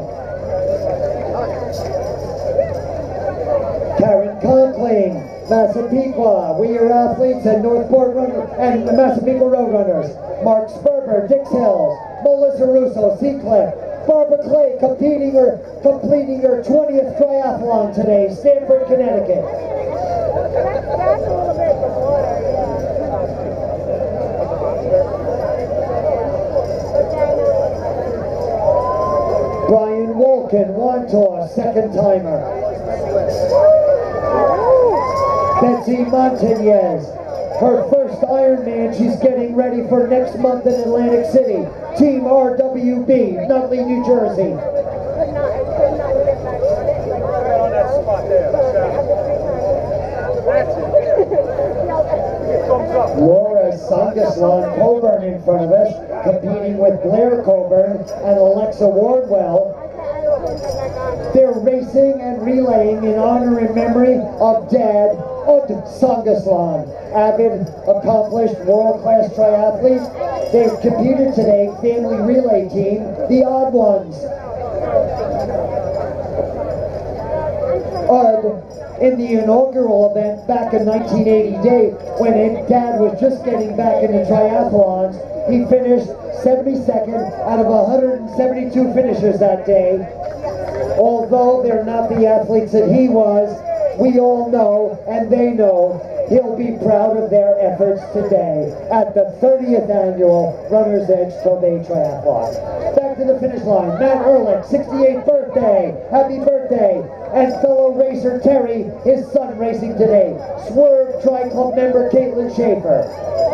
Karen Conkling, Massapequa, we are athletes at Northport Runner and the Massapequa Roadrunners. Mark Sperber, Dix Hills. Melissa Russo, Seacliff. Barbara Clay completing her 20th triathlon today, Stamford, Connecticut. That's a little bit of water, Brian Wolkin, Wantor, second timer. Betsy Montañez, her first Ironman, she's getting ready for next month in Atlantic City. Team RWB, Nutley, New Jersey. On that spot there. That's it. Thumbs up. Laura Sangaslan Coburn in front of us, competing with Blair Coburn and Alexa Wardwell. They're racing and relaying in honor and memory of Dad Ud Sangaslan, avid, accomplished, world-class triathlete. They've competed today, family relay team, the Odd Ones. Ud, in the inaugural event back in 1980, when Dad was just getting back into triathlons, he finished 72nd out of 172 finishers that day. Although they're not the athletes that he was, we all know, and they know, he'll be proud of their efforts today at the 30th annual Runner's Edge Tobay Triathlon. Back to the finish line, Matt Ehrlich, 68th birthday, happy birthday, and fellow racer Terry, his son racing today. Swerve Tri-Club member Caitlin Schaefer,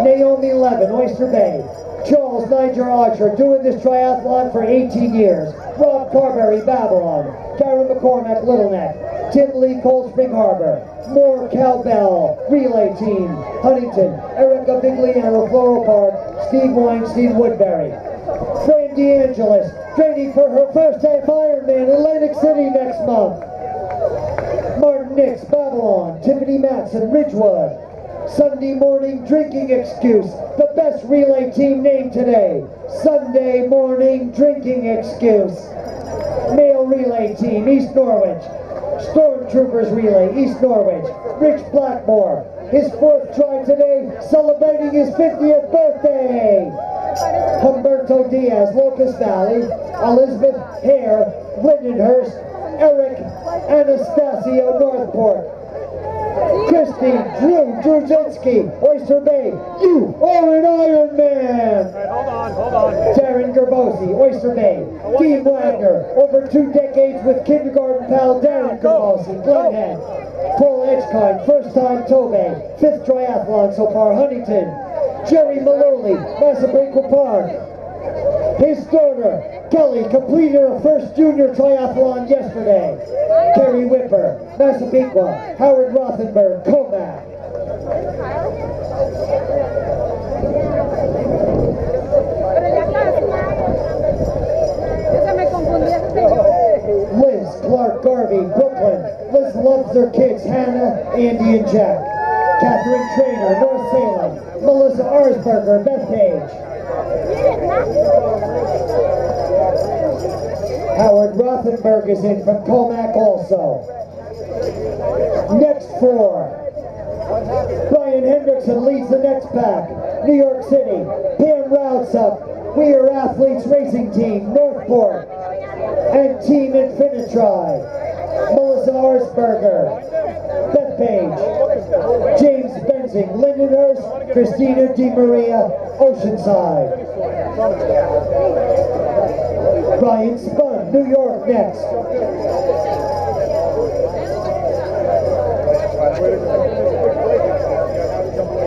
Naomi Levin, Oyster Bay, Charles Niger Archer, doing this triathlon for 18 years. Rob Carberry, Babylon. Karen McCormack, Little Neck. Tim Lee, Cold Spring Harbor. Moore Cowbell, Relay Team, Huntington. Erica Vigliano, Floral Park. Steve Weinstein, Woodbury. Fran DeAngelis, training for her first half Ironman, Atlantic City next month. Martin Nix, Babylon. Tiffany Matson, Ridgewood. Sunday morning drinking excuse, the best relay team name today. Sunday morning drinking excuse. Male relay team, East Norwich. Stormtroopers relay, East Norwich. Rich Blackmore, his 4th try today, celebrating his 50th birthday. Humberto Diaz, Locust Valley. Elizabeth Hare, Lindenhurst. Eric Anastasio, Northport. Christy Drew Drudzinski, Oyster Bay, you are an Ironman! Hold on. Darren Gerbosi, Oyster Bay. Dean Wagner, over 2 decades with kindergarten pal Darren Gerbosi, Glenhead. Paul Edgkind, first time Tobay, 5th triathlon so far, Huntington. Jerry Maloney, Massapequa Park. His daughter, Kelly, completed her first junior triathlon yesterday. Carrie Whipper, Massapequa. Howard Rothenberg, Comac. Liz Clark Garvey, Brooklyn. Liz loves her kids, Hannah, Andy, and Jack. Catherine Trainer, North Salem. Melissa Arsberger, Bethpage. Howard Rothenberg is in from Comac also. Next four. Brian Hendrickson leads the next pack. New York City. Pam Routsup. We Are Athletes Racing Team, Northport. And Team Infinitri. Melissa Arsberger. Bethpage. James Benzing, Lindenhurst. Christina DiMaria, Oceanside. Ryan Spun, New York next.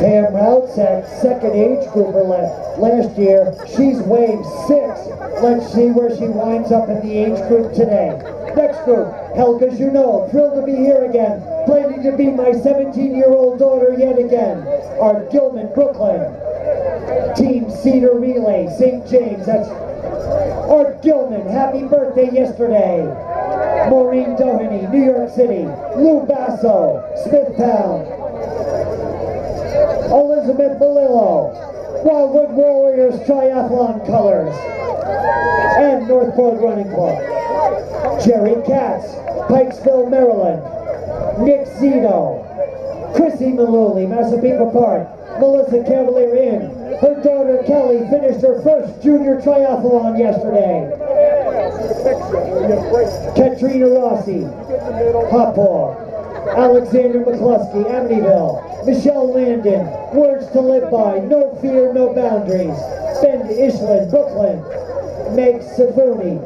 Pam Routsack, second age grouper last year. She's weighed 6. Let's see where she winds up in the age group today. Next group, Helga Junot, thrilled to be here again. Planning to be my 17-year-old daughter yet again. Art Gilman, Brooklyn. Team Cedar Relay, St. James, that's Art Gilman, happy birthday yesterday. Maureen Doheny, New York City. Lou Basso, Smithtown. Elizabeth Malillo, Wildwood Warriors Triathlon Colors. And Northport Running Club. Jerry Katz, Pikesville, Maryland. Nick Zito. Chrissy Malooly, Massapequa Park. Melissa Cavalier in. Her daughter Kelly finished her first junior triathlon yesterday. Katrina Rossi, Hoppaw. Alexander McCluskey, Amityville. Michelle Landon, Words to Live By, No Fear, No Boundaries. Ben Ishland, Brooklyn. Meg Savuni,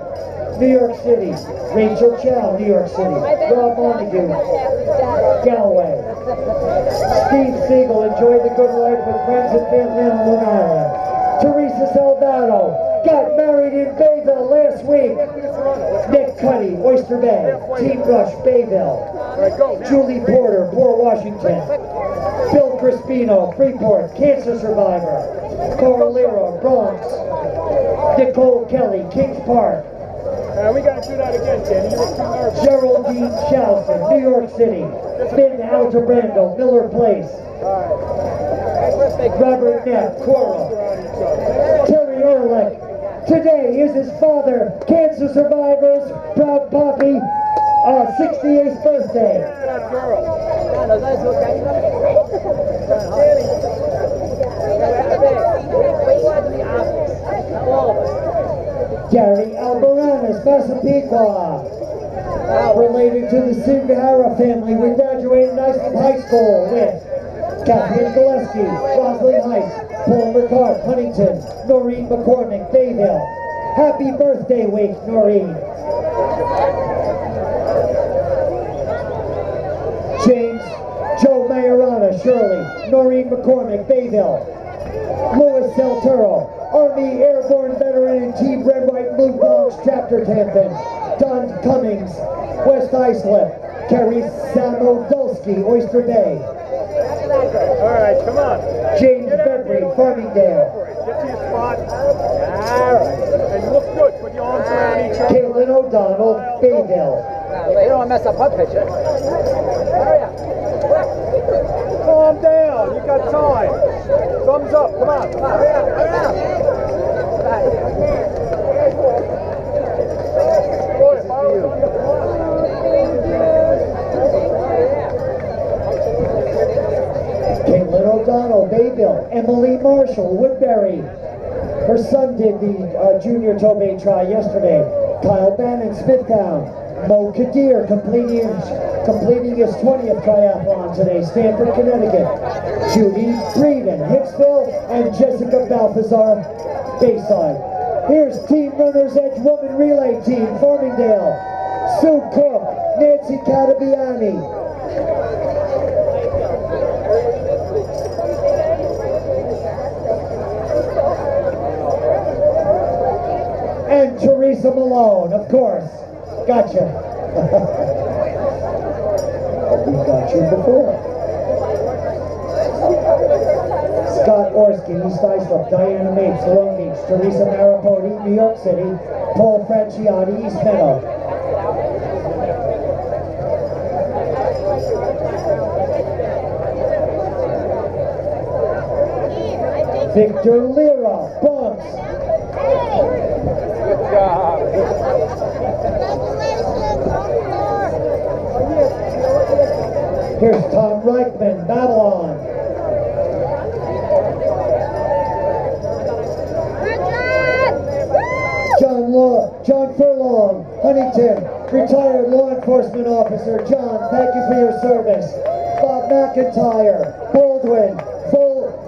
New York City. Rachel Chow, New York City. Rob Montague, Galway. Steve Siegel, enjoy the good life with friends and family on Long Island. Teresa Salvato, got married in Bayville last week. Nick Cuddy, Oyster Bay. Team Rush, Bayville. Julie Porter, Port Washington. Bill Crispino, Freeport, cancer survivor. Carl Lira, Bronx. Nicole Kelly, Kings Park. We got to do that again, Danny. You were too nervous. Geraldine Charleston, New York City. Ben Altabrando, Miller Place. Robert Knapp, Coral. Terry Ehrlich. Today is his father, cancer survivor's proud poppy, 68th birthday. That girl. Gary Alberanes, Massapequa. Related to the Sugihara family, we graduated Iceland High School with Catherine Gillespie, Roslyn Heights, Paul McCart, Huntington, Noreen McCormick, Bayville. Happy birthday week, Noreen. James Joe Majorana, Shirley, Noreen McCormick, Bayville. Louis Celturo, Army Airborne Veteran and Team Red, White, Blue Bronx, Chapter Tampon. Don Cummings, West Islip. Kerry Samodolski, Oyster Bay. All right, come on. James Bedbury, Farmingdale. Get to your spot. All right. And you look good. Put your arms around each other. Caitlin O'Donnell, Bayville. You don't want to mess up her picture. Hurry up. Calm down. You got time. Thumbs up. Come on. Come on. Hurry up. Hurry up. Boy, if I was on the floor. Caitlin O'Donnell, Bayville. Emily Marshall, Woodbury. Her son did the junior Tobay Tri yesterday. Kyle Bannon, Smithtown. Mo Kadir completing his 20th triathlon today, Stamford, Connecticut. Judy Breeden, Hicksville, and Jessica Balthazar, Bayside. Here's Team Runners Edge Woman Relay Team, Farmingdale. Sue Cook, Nancy Catabiani. Lisa Malone, of course. Gotcha. We got you before. Scott Orsky, East Islip, Diana Mapes, Long Beach, Teresa Maripodi, New York City, Paul Franciotti, East Meadow. Victor Lira, Bronx. Good job. Here's Tom Reichman, Babylon. John Furlong, Huntington, retired law enforcement officer. John, thank you for your service. Bob McIntyre, Baldwin,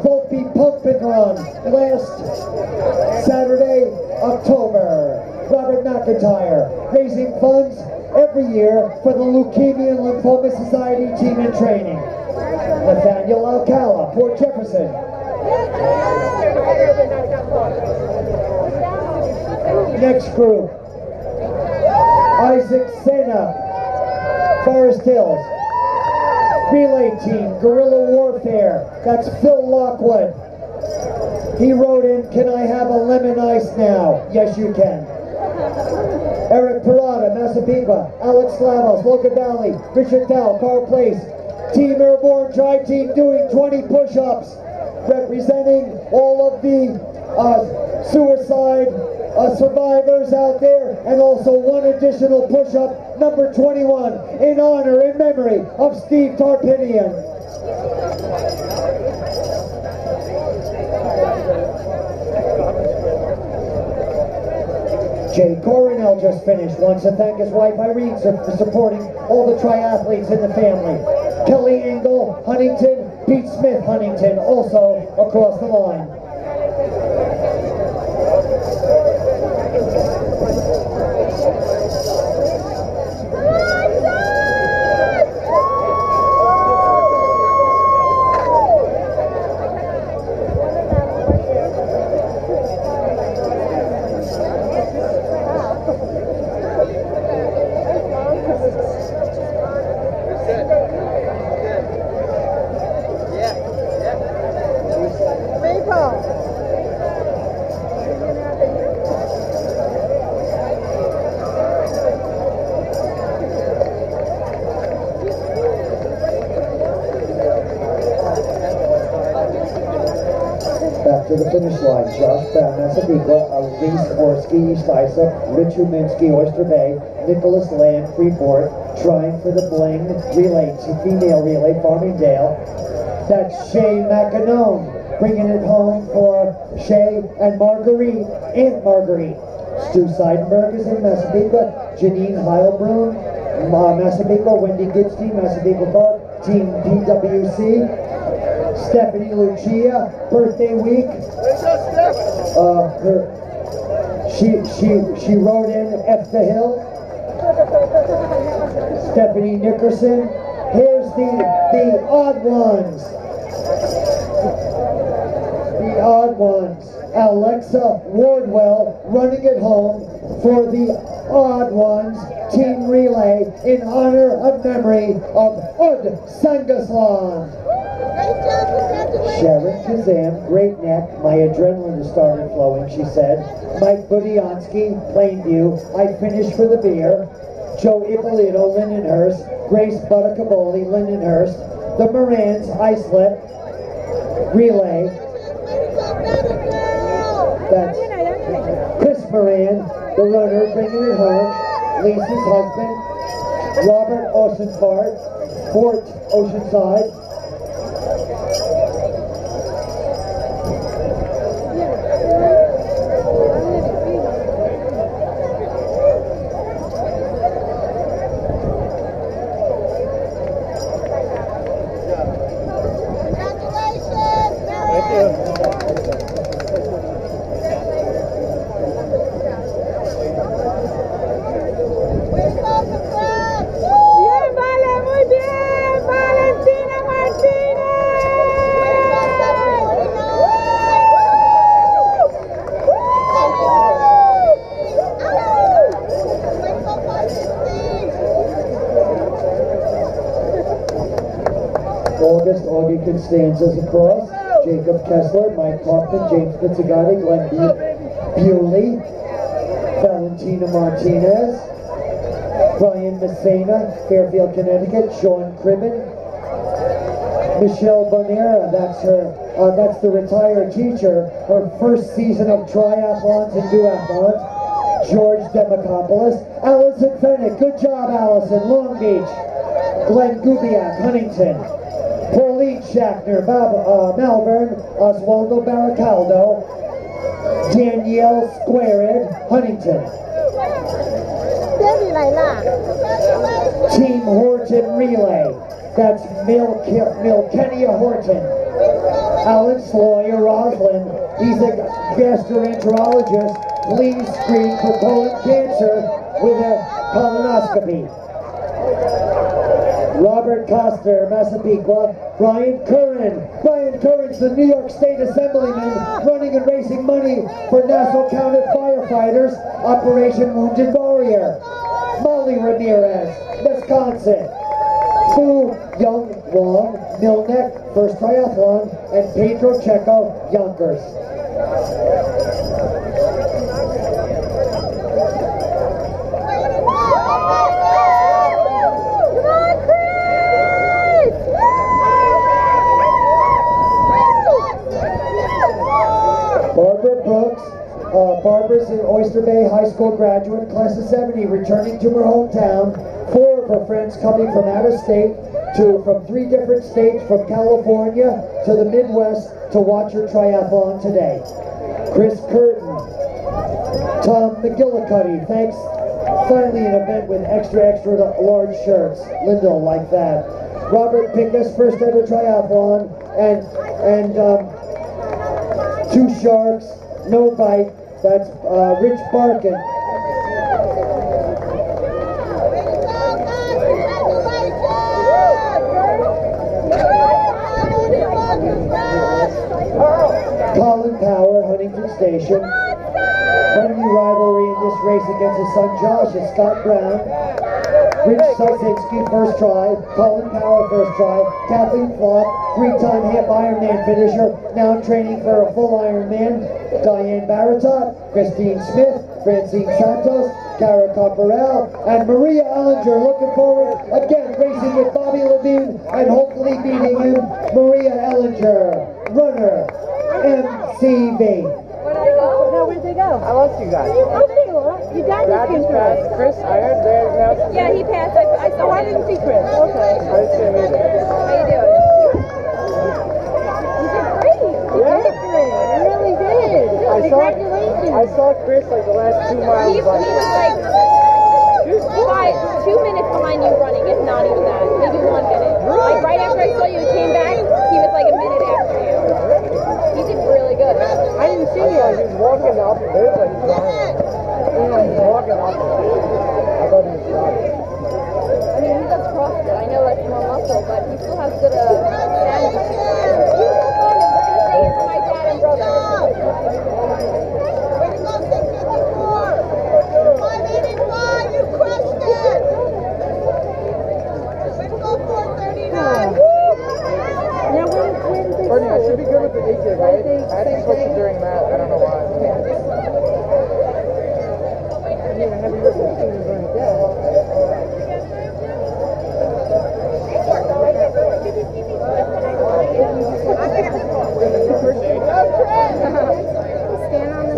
Volpe Pump and Run, last Saturday, October. Robert McIntyre, raising funds every year for the Leukemia and Lymphoma Society team in training. Nathaniel Alcala, Port Jefferson. Next group, Isaac Sena, Forest Hills. Relay team, Guerrilla Warfare, that's Phil Lockwood. He wrote in, can I have a lemon ice now? Yes, you can. Eric Parada, Massapequa, Alex Slavos, Logan Valley, Richard Dow, Carl Place. Team Airborne Tri Team doing 20 push-ups, representing all of the suicide survivors out there, and also one additional push-up, number 21, in honor, in memory of Steve Tarpinian. Jay Coronel just finished. Wants to thank his wife Irene for supporting all the triathletes in the family. Kelly Engel, Huntington, Pete Smith, Huntington, also across the line. Back to the finish line, Josh Brown, Massapequa, Elise Orsky, East Islip, Rich Uminski, Oyster Bay, Nicholas Land, Freeport, trying for the bling relay, female relay, Farmingdale. That's Shay McAnone, bringing it home for Shay and Marguerite, Aunt Marguerite. Stu Seidenberg is in Massapequa, Janine Heilbrun, Massapequa, Wendy Goodstein, Massapequa Park, Team PWC. Stephanie Lucia, birthday week. She wrote in F the Hill. Stephanie Nickerson. Here's the odd ones. The odd ones. Alexa Wardwell running it home for the odd ones team relay in honor of memory of Ud Sangaslan. Sharon Kazam, great neck, my adrenaline has started flowing, she said. Mike Budiansky, Plainview, I finished for the beer. Joe Ippolito, Lindenhurst. Grace Butticaboli, Lindenhurst. The Morans, Islip, relay. That's Chris Moran, the runner, bringing it home. Lisa's husband, Robert Oceanfart, Fort Oceanside. Bien, vale, muy bien, Valentina August, Augie Constanza's across. Jacob Kessler, Mike Kaufman, James Pizzagatti, Glenn Bewley, Valentina Martinez, Brian Messina, Fairfield, Connecticut, Sean Cribben, Michelle Bonera, that's the retired teacher, her first season of triathlons and duathlons. George Demacopoulos, Allison Fennick, good job Allison, Long Beach. Glenn Gubiak, Huntington. Pauline Schackner, Malvern, Oswaldo Baracaldo, Danielle Squared, Huntington. Team Horton Relay, that's Milkenia Horton. Alan Sloyer, Roslyn, he's a gastroenterologist. Please screen for colon cancer with a colonoscopy. Robert Coster, Massapequa. Brian Curran. Brian Curran's the New York State Assemblyman running and raising money for Nassau County firefighters, Operation Wounded Warrior. Molly Ramirez, Wisconsin. Fu Young Wong, Milneck, first triathlon, and Pedro Checo, Yonkers. Barbara Brooks, Barbara's an Oyster Bay High School graduate, class of 70, returning to her hometown. 4 of her friends coming from out of state, from 3 different states, from California to the Midwest, to watch her triathlon today. Chris Curtin, Tom McGillicuddy, thanks. Finally an event with extra large shirts. Linda will like that. Robert Pincus, first ever triathlon, and 2 sharks, no bite. That's Rich Barkin. Colin Power, Huntington Station. Friendly rivalry in this race against his son Josh is Scott Brown. Rich Susinski, first try. Colin Power, first try. Kathleen Flott, 3-time half Ironman finisher, now training for a full Ironman. Diane Baratot, Christine Smith, Francine Santos, Cara Copperell, and Maria Ellinger. Looking forward again racing with Bobby Levine and hopefully beating him. Maria Ellinger, runner, MCV. Where'd they go? I lost you guys. Oh, there you are. You guys just came through. Passed. Chris, I heard there's now. Yeah, he passed. I saw. I didn't see Chris. Okay. I just didn't meet it. How you doing? You did great. You did great. You really did. Congratulations. I saw Chris like the last 2 miles. He was like 2 minutes behind you running, if not even that. Maybe 1 minute. Like right after I saw you came back, he was like a minute after you. He did really good. I didn't see you. He was walking up. There's like giant. He was walking up. I thought he was driving. I mean, he does CrossFit. I know that's more muscle, but he still has good stamina. You have fun, and we're gonna stay here for my dad and brother. Way to go, 654! 585, you crushed it! Way to go, 439! Now, where did they Bernie, I should be good with the AJ, right? They I had to switch it during that. I don't know why. I mean, I haven't looked at the right there. Stand on the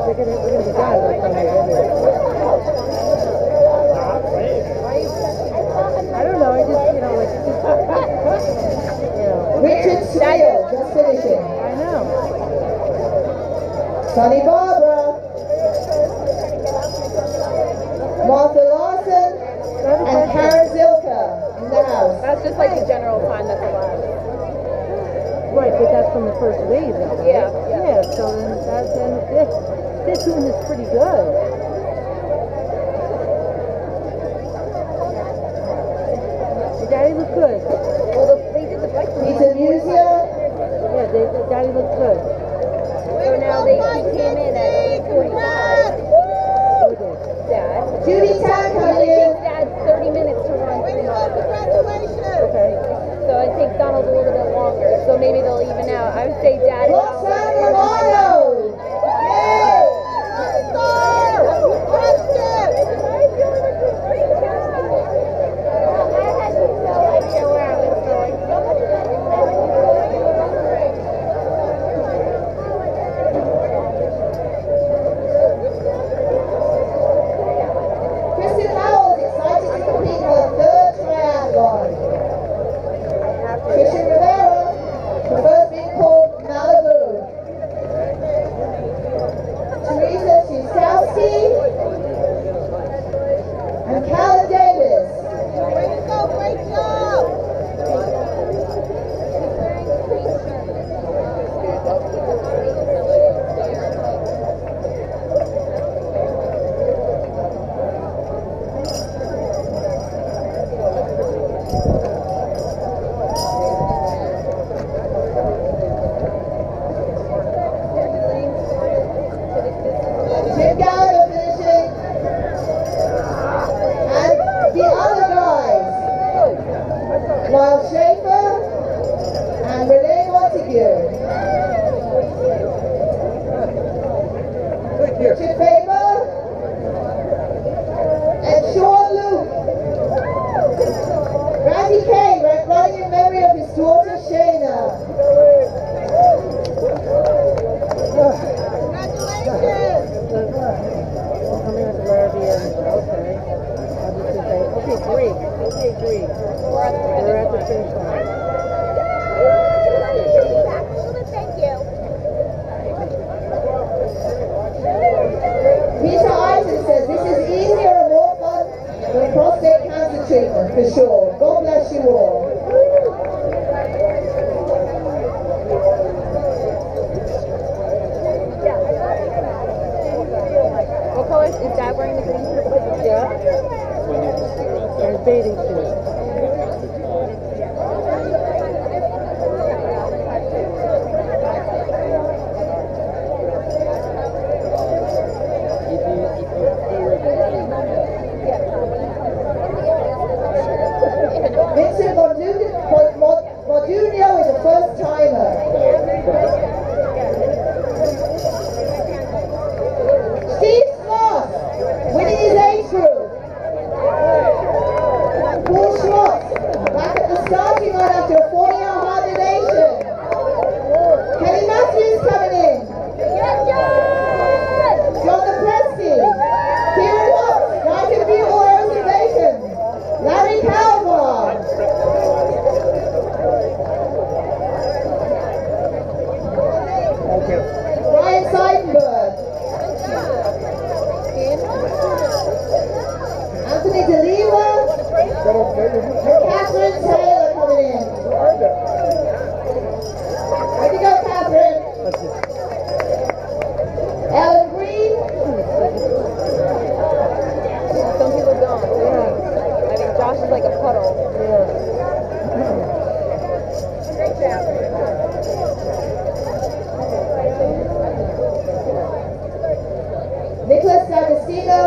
we're gonna be done. I don't know, I just, Richard Steele, just finishing. I know. Sonny Barbara, Martha Lawson, and Karen Zilka in the house. That's just like the general time that's allowed. Right, but that's from the first wave, though, right? Yeah. Yeah, so then they're doing this pretty good. Your daddy looked good. Well, they did the bike Peter Musia, Yeah, daddy looked good. so now he came in at 8:45. Who did? Dad. Judy Tan It coming in. takes Dad 30 minutes to run. Way to go, congratulations! Okay. and Cal Davis. Way to go, great job! Jim Gallagher finishing. And the other guys, Lyle Schaefer and Renee Montague. Richard Faber and Sean Luke. Randy Kay running in memory of his daughter Shayna. Congratulations! Coming at the very end. Okay. I'll just say, okay, great. Okay, great. We're at the finish line. Thank you. Peter Eisen says this is easier and more fun than prostate cancer treatment for sure. God bless you all. What color is Dad wearing the green shirt? Yeah. And bathing suit. Vincent Modunio is a first timer. Steve Sloss, winning his age group. Paul Schwartz, back at the starting line after a 40-hour hibernation. Kenny Matthews coming in. John Lepresti, Kieran Watts, Nigel Buell, Aerosmith Bacon, Larry Calvar. Ryan Seidenberg. Anthony DeLiva and Catherine Taylor coming in. Way to go, Catherine. Ellen Green. Some people don't. I mean, Josh is like a puddle. Great job. Nicholas D'Agostino.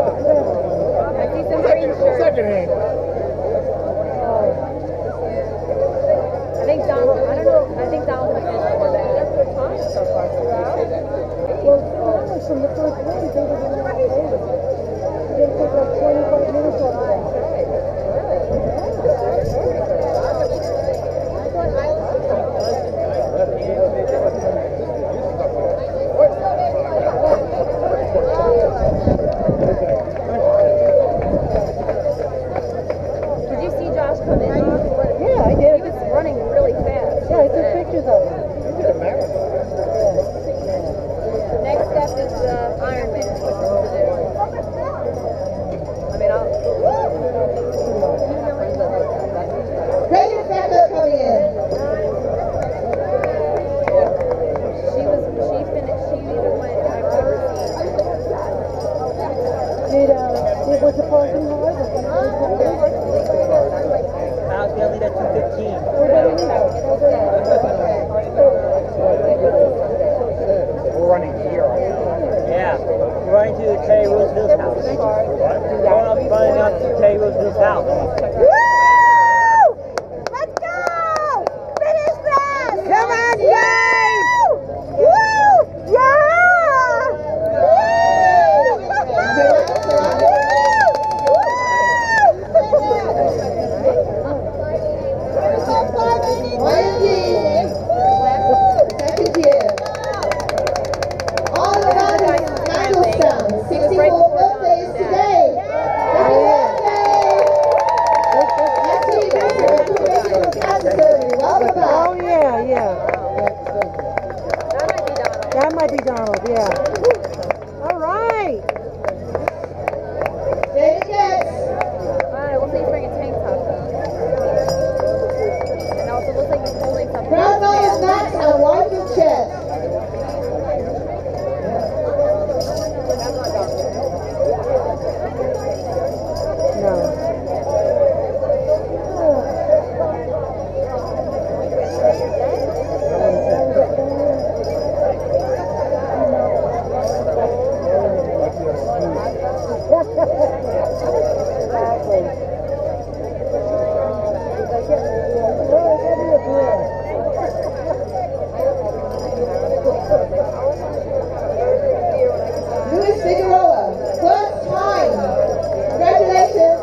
I see some green shirts. Secondhand. I think Donald, I don't know, I think Donald's going to finish before that. That's their time so far. Well, from the first one, they did it in that way. They took like 25 minutes off of that. Did you see Josh come in? Yeah, I did. He was running really fast. Yeah, I took pictures of him. Next step is Ironman. I mean, I'll... Great Becca coming in. She either went, I've never seen. It was a parking lot. I was going to leave at 2:15. We're running here. Yeah. We're running to Terry Roosevelt's house. Going up, running up to Terry Roosevelt's house. Woo! Let's go! Finish that! Come on, James! Woo! Yeah! Second year. All around Mandelstown, 64 birthdays today. Happy birthday! Let's see you guys for cancer surgery. Welcome back. Oh, yeah, yeah. That might be Donald. That might be Donald, yeah. All right. David Getz. Alright, looks like he's wearing a tank top though. And also looks like he's holding something. Crown Mountain Max on Wyford chest. No. Luis Figueroa, first time. Congratulations.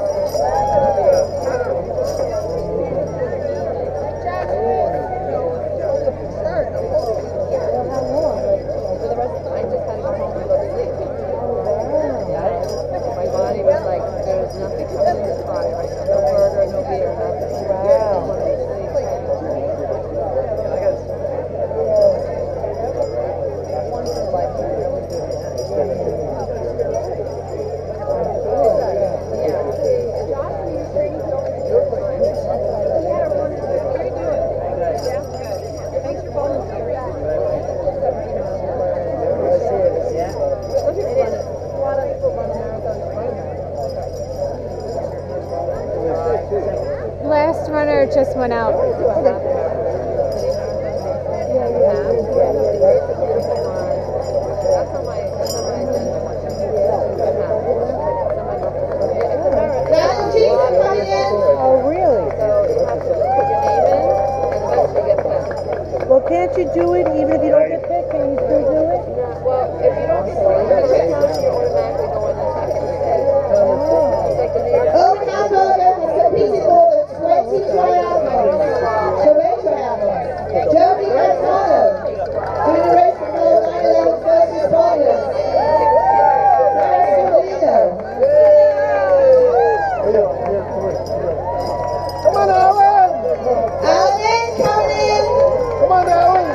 For the rest of the time, I just had to go home and go to sleep. My body was like, there's nothing coming in this body right now. No burger, no beer, nothing. Wow. Once in a lifetime, really good. Last runner just went out. Donald Cheeseman coming in. Oh, really? Well, can't you do it even if you don't get picked? Can you still do it? Well, if you don't get picked, you automatically go in the second stage. It's like the New York. Owen Hamburger has competed more than 20 triathlons. Tobay Triathlon. Jody Gaetano, doing the race for fellow 9/11 first responders. Sarah Scolino. Come on, Alan! Alan coming in. Come on, Alan!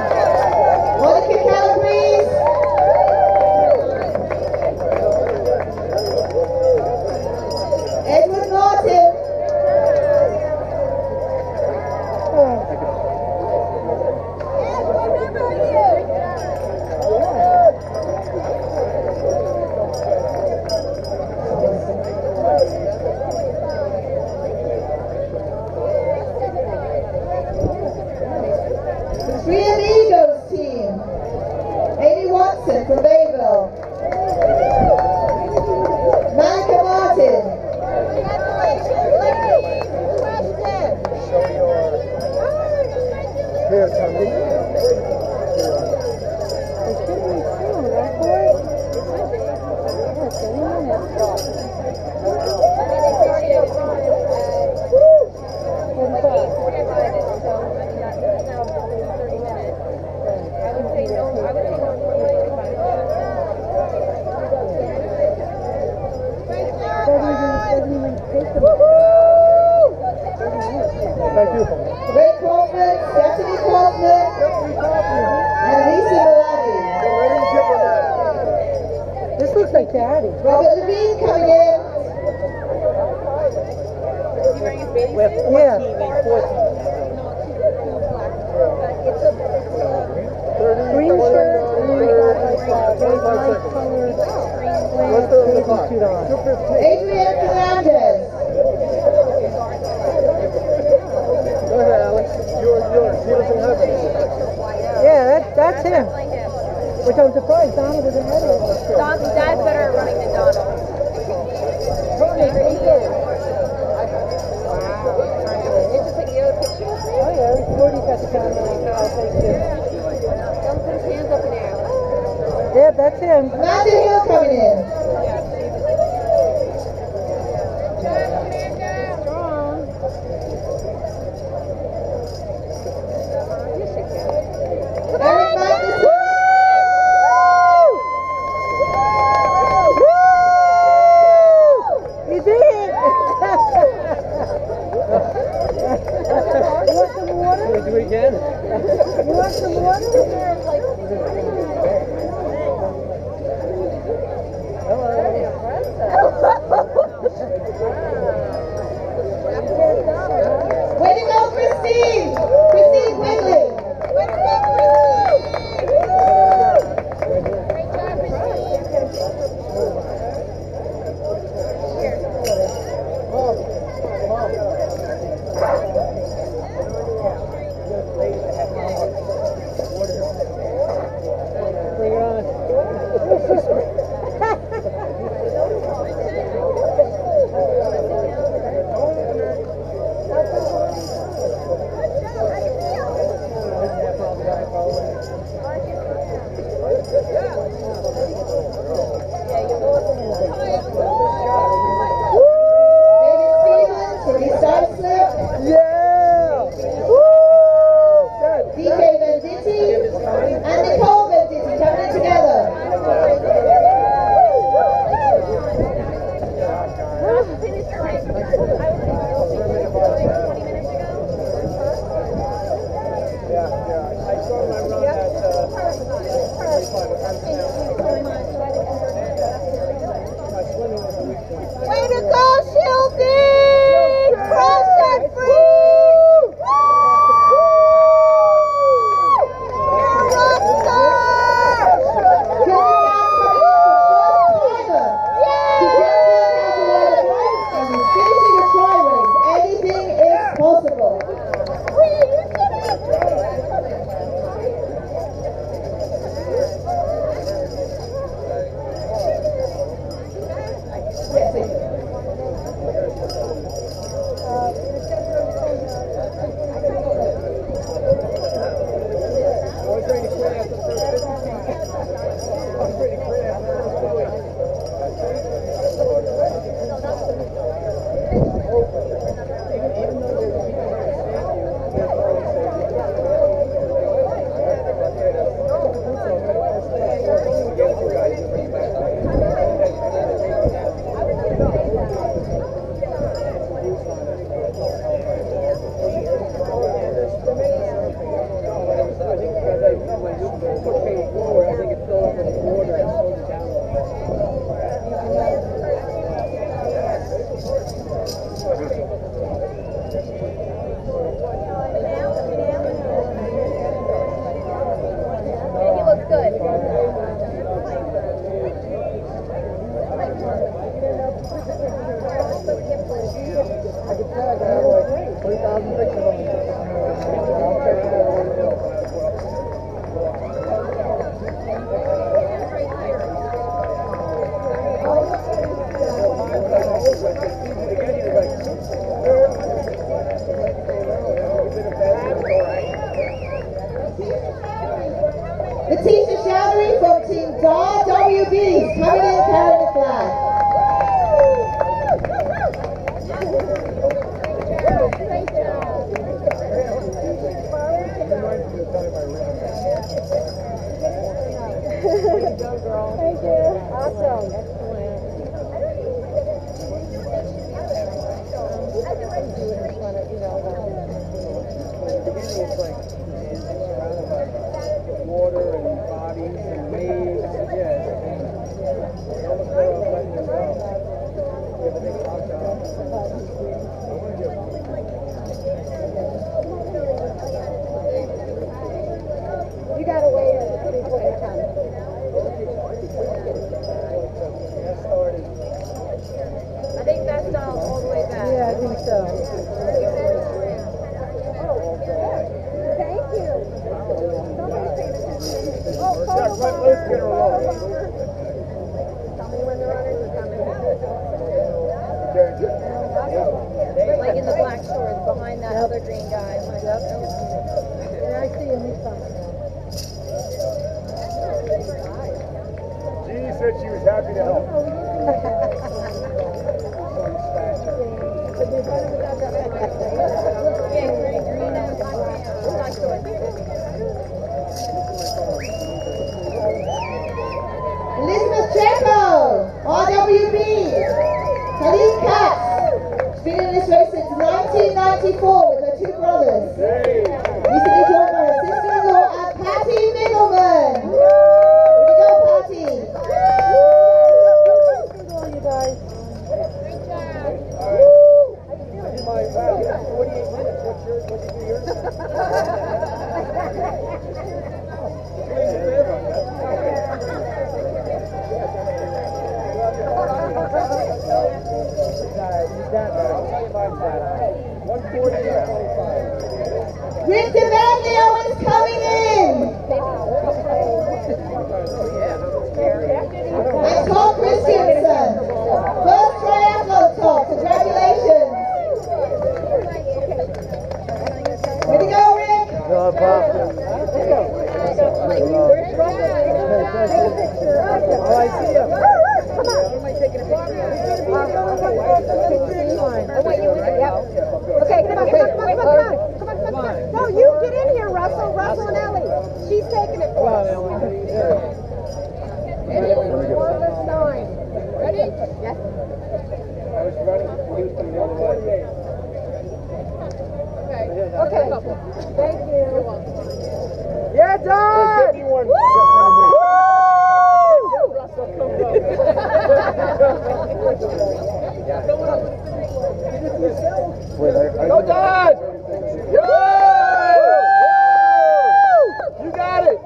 Thank you. Ray Kaufman, Stephanie Kaufman, and Lisa Malabi. This looks like Daddy. Robert Levine coming in. We're 14 Yeah. and 14. Green shirt and very light colored bathing suit on. Adrian Fernandez. Go ahead, Alex. Yours. He doesn't have it. Yeah, that's him. Which I'm surprised Donald was ahead of him. Dad's better at running than Donald. Wow. Interesting. You have a picture of Oh yeah, Cody's got the camera on. I'll take it. Don't put his hands up in the air. Yeah, that's him. Amanda Hill coming in. Eric Magnuson. You did it! You want some water? Do it again. You want some water? You gotta wait before you come. I think that's all the way back. Yeah, I think so. Thank you. Let's get her along. Tell me when the runners are coming. Like in the black shorts behind that other green guy. Yeah, I see him. He's coming now. Jeannie said she was happy to help. Yeah, green and black shorts. Elizabeth Checo, RWB. Khalid Katz. She's been in this race since 1994 with her two brothers. Recently joined by her sister-in-law and Patty Middleman. Way to go, Patty. Good on you guys. My 48 minutes. What's yours? What did you do yours? Rick DeVaglio is coming in. And Tom Christensen. First triathlon, Tom. Congratulations. Way to go, Rick. No problem. Oh, I see him. Okay, come on. No, you get in here, Russell. Russell and Ellie. She's taking it for us. Ready? Ready? Yes. I was running. He was coming the other way. Okay. Thank you. Yeah, Don! Give me one. Go, Don! Yo! You got it!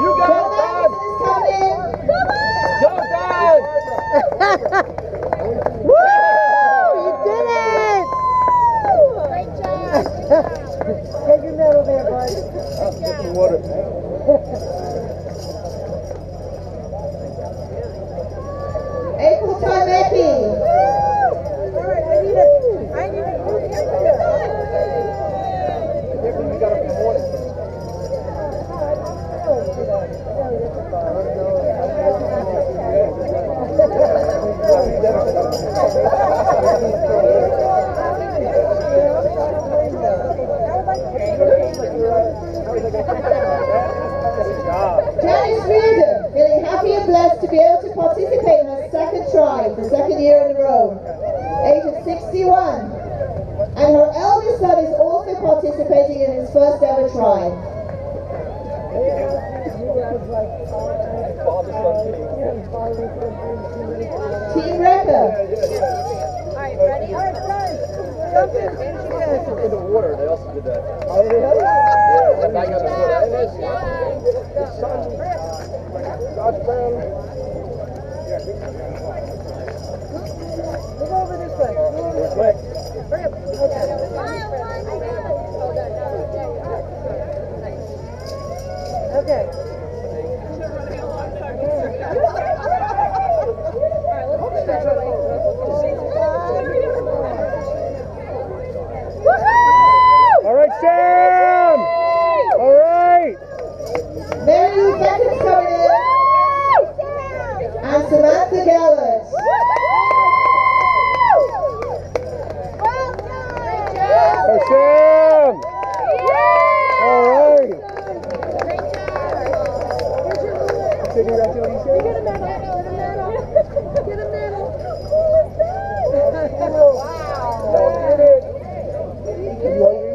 You got it, Don! Go, Don! Woo! You did it! Great job. Take your medal there, bud. Get the water. April Timecki. You got it in the morning. Janice Reardon, feeling happy and blessed to be able to participate in her second try, the second year in a row, age of 61. And her eldest son is also participating in his first ever try. Team Wrecker. Alright, ready? In the water, they also did that. Oh, yeah? Yeah, back up the water. And his son, Josh Brown. Move over this way. Quick. Okay. All right, Sam! All right! Mary Lou Beckett's coming in. And Samantha Gellert. Hey, Sam! All right! Say congratulations. Get a medal. Get a medal. Wow! Get it! You hungry?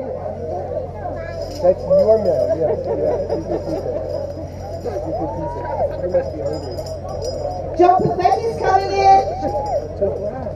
That's your medal, yes. Yeah, you can keep it. You can keep it. You must be hungry. John Perfetti's coming in. So glad.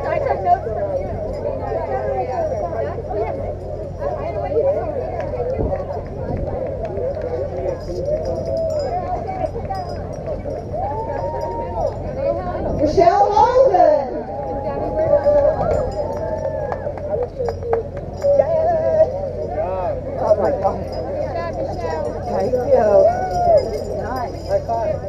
I took notes from you. Michelle Holden. Oh my God. Thank you. Nice. High five.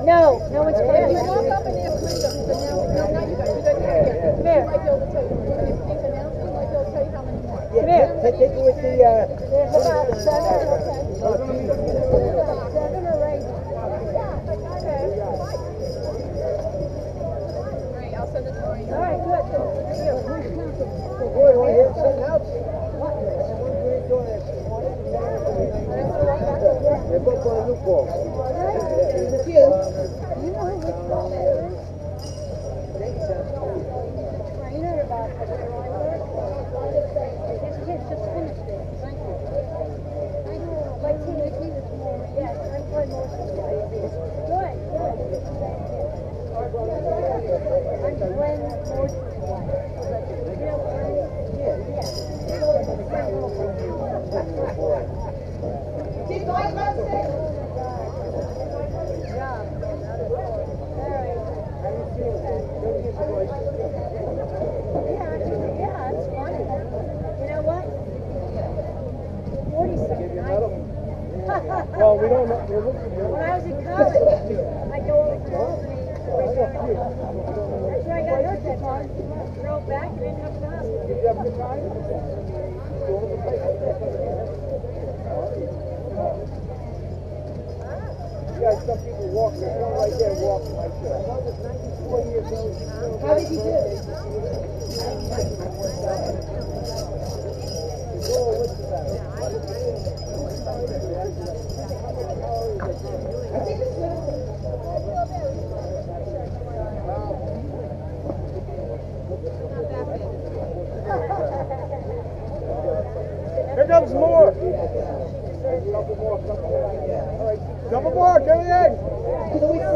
No, no one's coming. You walk up and ask Linda. No, not you guys. You guys come here. Come here. Like they'll tell you. When it's announced, like they'll tell you how many more. Come here. Take it with the, There's about 7, okay. 7 or 8. Okay. Great, I'll send it to you. All right, good. Thank you. boy, do I hear something else? What? They're both on a new ball. There's a few. You know which ball that is? Trainer about the driver. His kids just finished it. Thank you. I know, like Nikki this morning. Yes, I play most of the way. Good, good. I'm Glenn Morse. Keep going, Munster. Yeah, it's funny. You know what? 47. Well, we don't know. We're looking for When I was in college, I'd go over to Albany. That's where I got hurt that time. Drove back and ended up in the hospital. Did you have a good time? You guys, some people walk, there's one right there walking like that. 4 years old. How did you do? I think it's limited. Here comes more. Couple more. All right, couple more, carry the egg. To the weak side.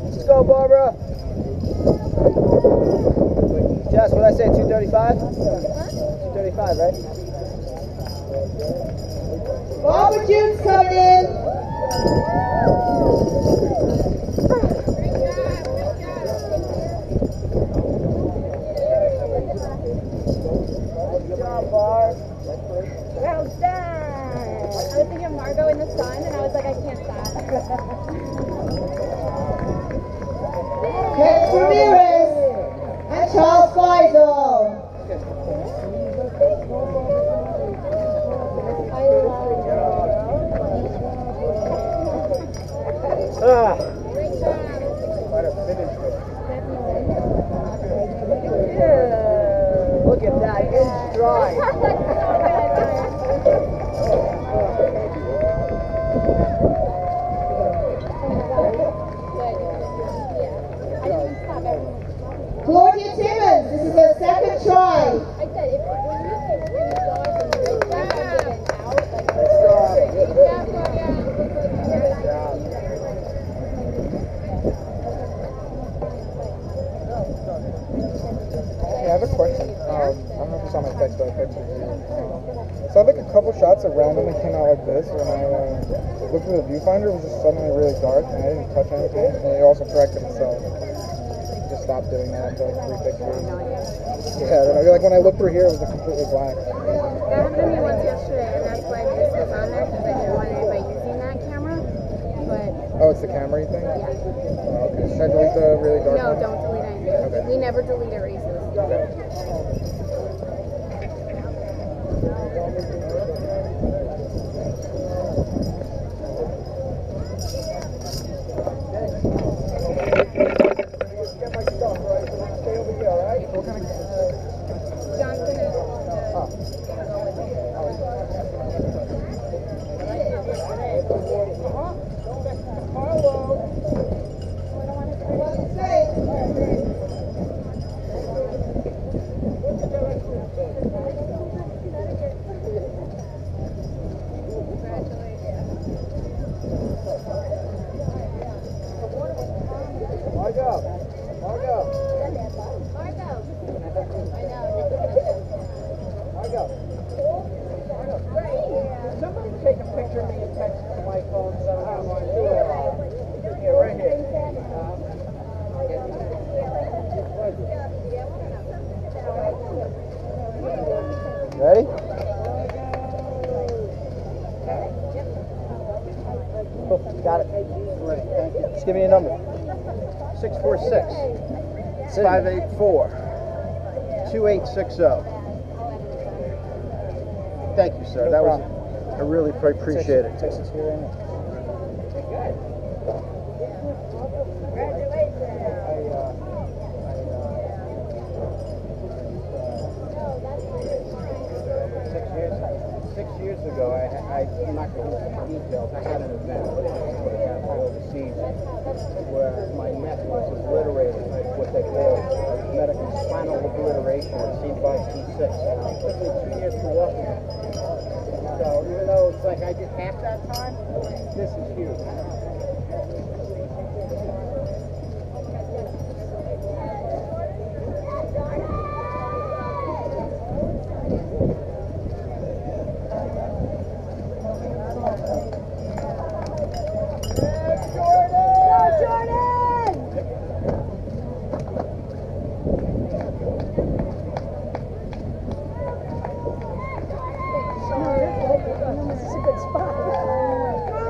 Let's go, Barbara. Jess, what did I say, 235? 235, right? Barbara June's coming in. Good job, Barb. Well done. cargo in the sun, and I was like, I can't stop. Kevin Ramirez and Charles Faisal. Look at that, in stride. Claudia Timmons, this is her second try. I said, if when you say the stars and the big jump and getting out, like, Yeah, I have a question. I don't know if you saw my text, but I texted you. So I had like a couple shots that randomly came out like this when I looked at the viewfinder. It was just suddenly really dark, and I didn't touch anything. And it also corrected itself. Just stopped doing that after like 3 pictures. Yeah, then I feel like when I looked through here, it was like completely black. that happened to me once yesterday, and that's why this was on there, because I didn't want anybody using that camera. But Oh, it's the camera you think? yeah, Oh, okay. Should I delete the really dark no, one? don't delete anything. Okay. We never delete erasers. John's gonna. Somebody take a picture of me and text it to my phone somehow. Yeah, right here. Ready? Oh, got it. Ready, thank you. Just give me a number. 646-584-2860. Thank you, sir. That was, I really appreciate it. Texas here, ain't it? Six years ago, I'm not going to go into details. I had an event overseas where my neck was obliterated, what they call medical spinal obliteration, C5, C6. It took me 2 years to walk again. So even though it's like I did half that time, this is huge.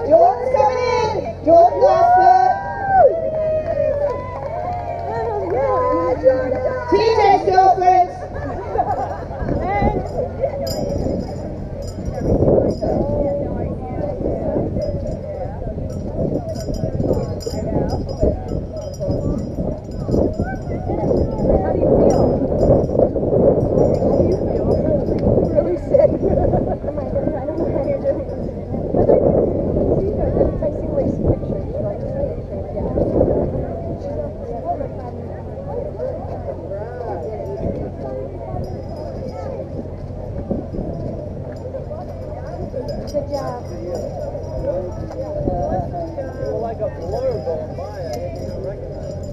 Jordan's coming in. Jordan Glasser. TJ's girlfriend. Good job. Like a blur going by, I didn't even recognize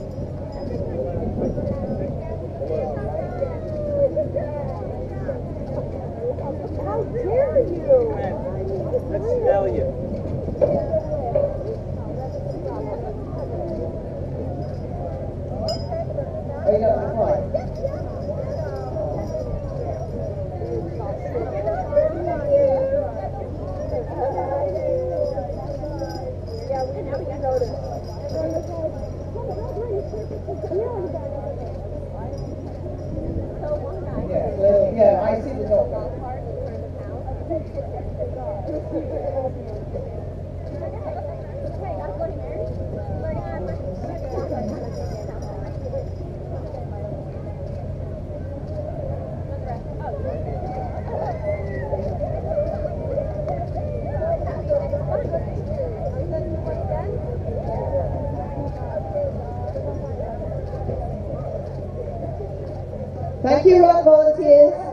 How dare you? Let's smell you. Are you not fine? Thank you, run volunteers.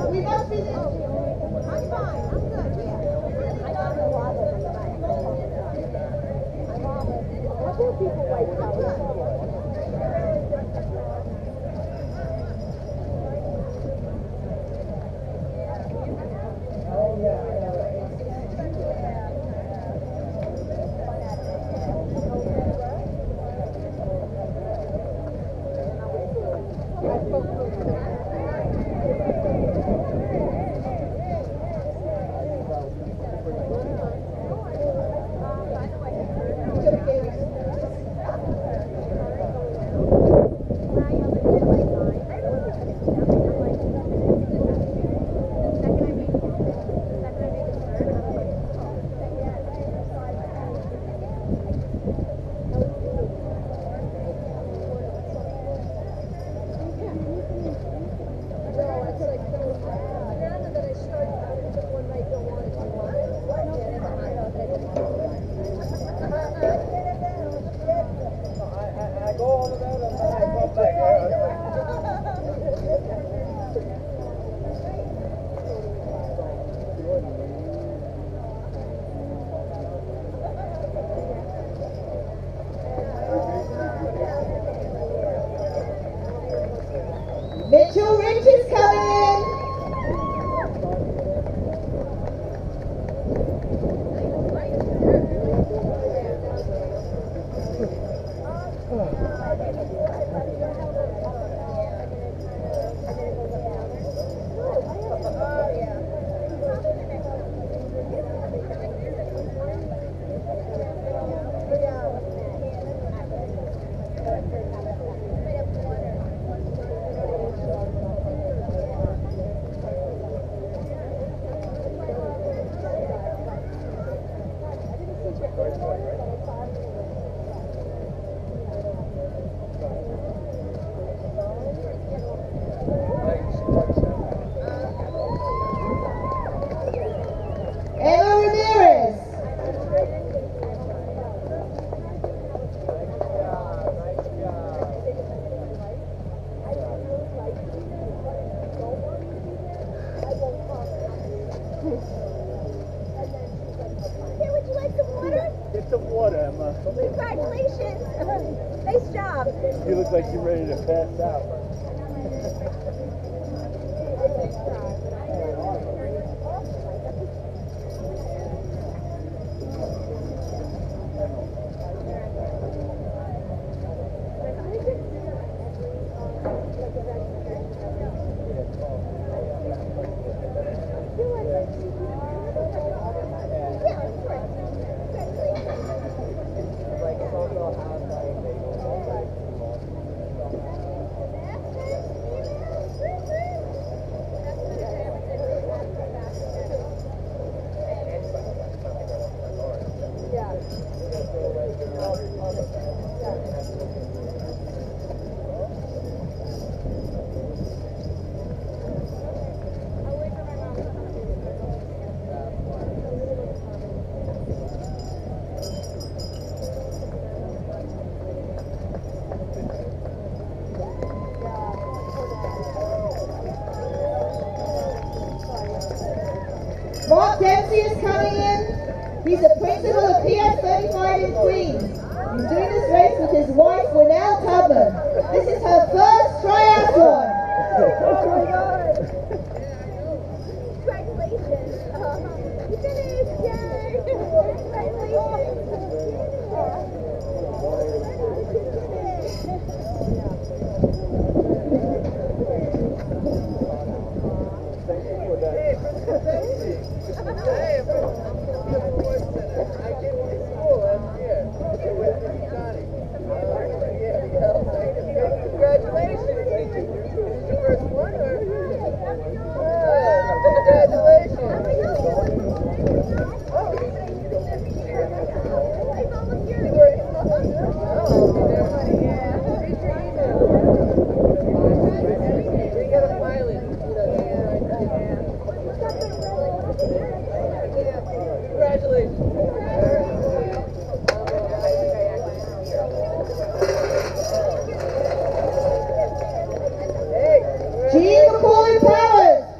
We must be there. I'm fine. I'm good. Yeah. I got a lot of them. I feel people waiting up. Mitchell Rich is coming in. Congratulations. Nice job. You look like you're ready to pass out. Mark Dempsey is coming in. He's the principal of PS 35 in Queens. He's doing this race with his wife, Winnell Tubman. This is her first triathlon. Oh my God.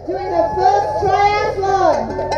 Doing the first triathlon.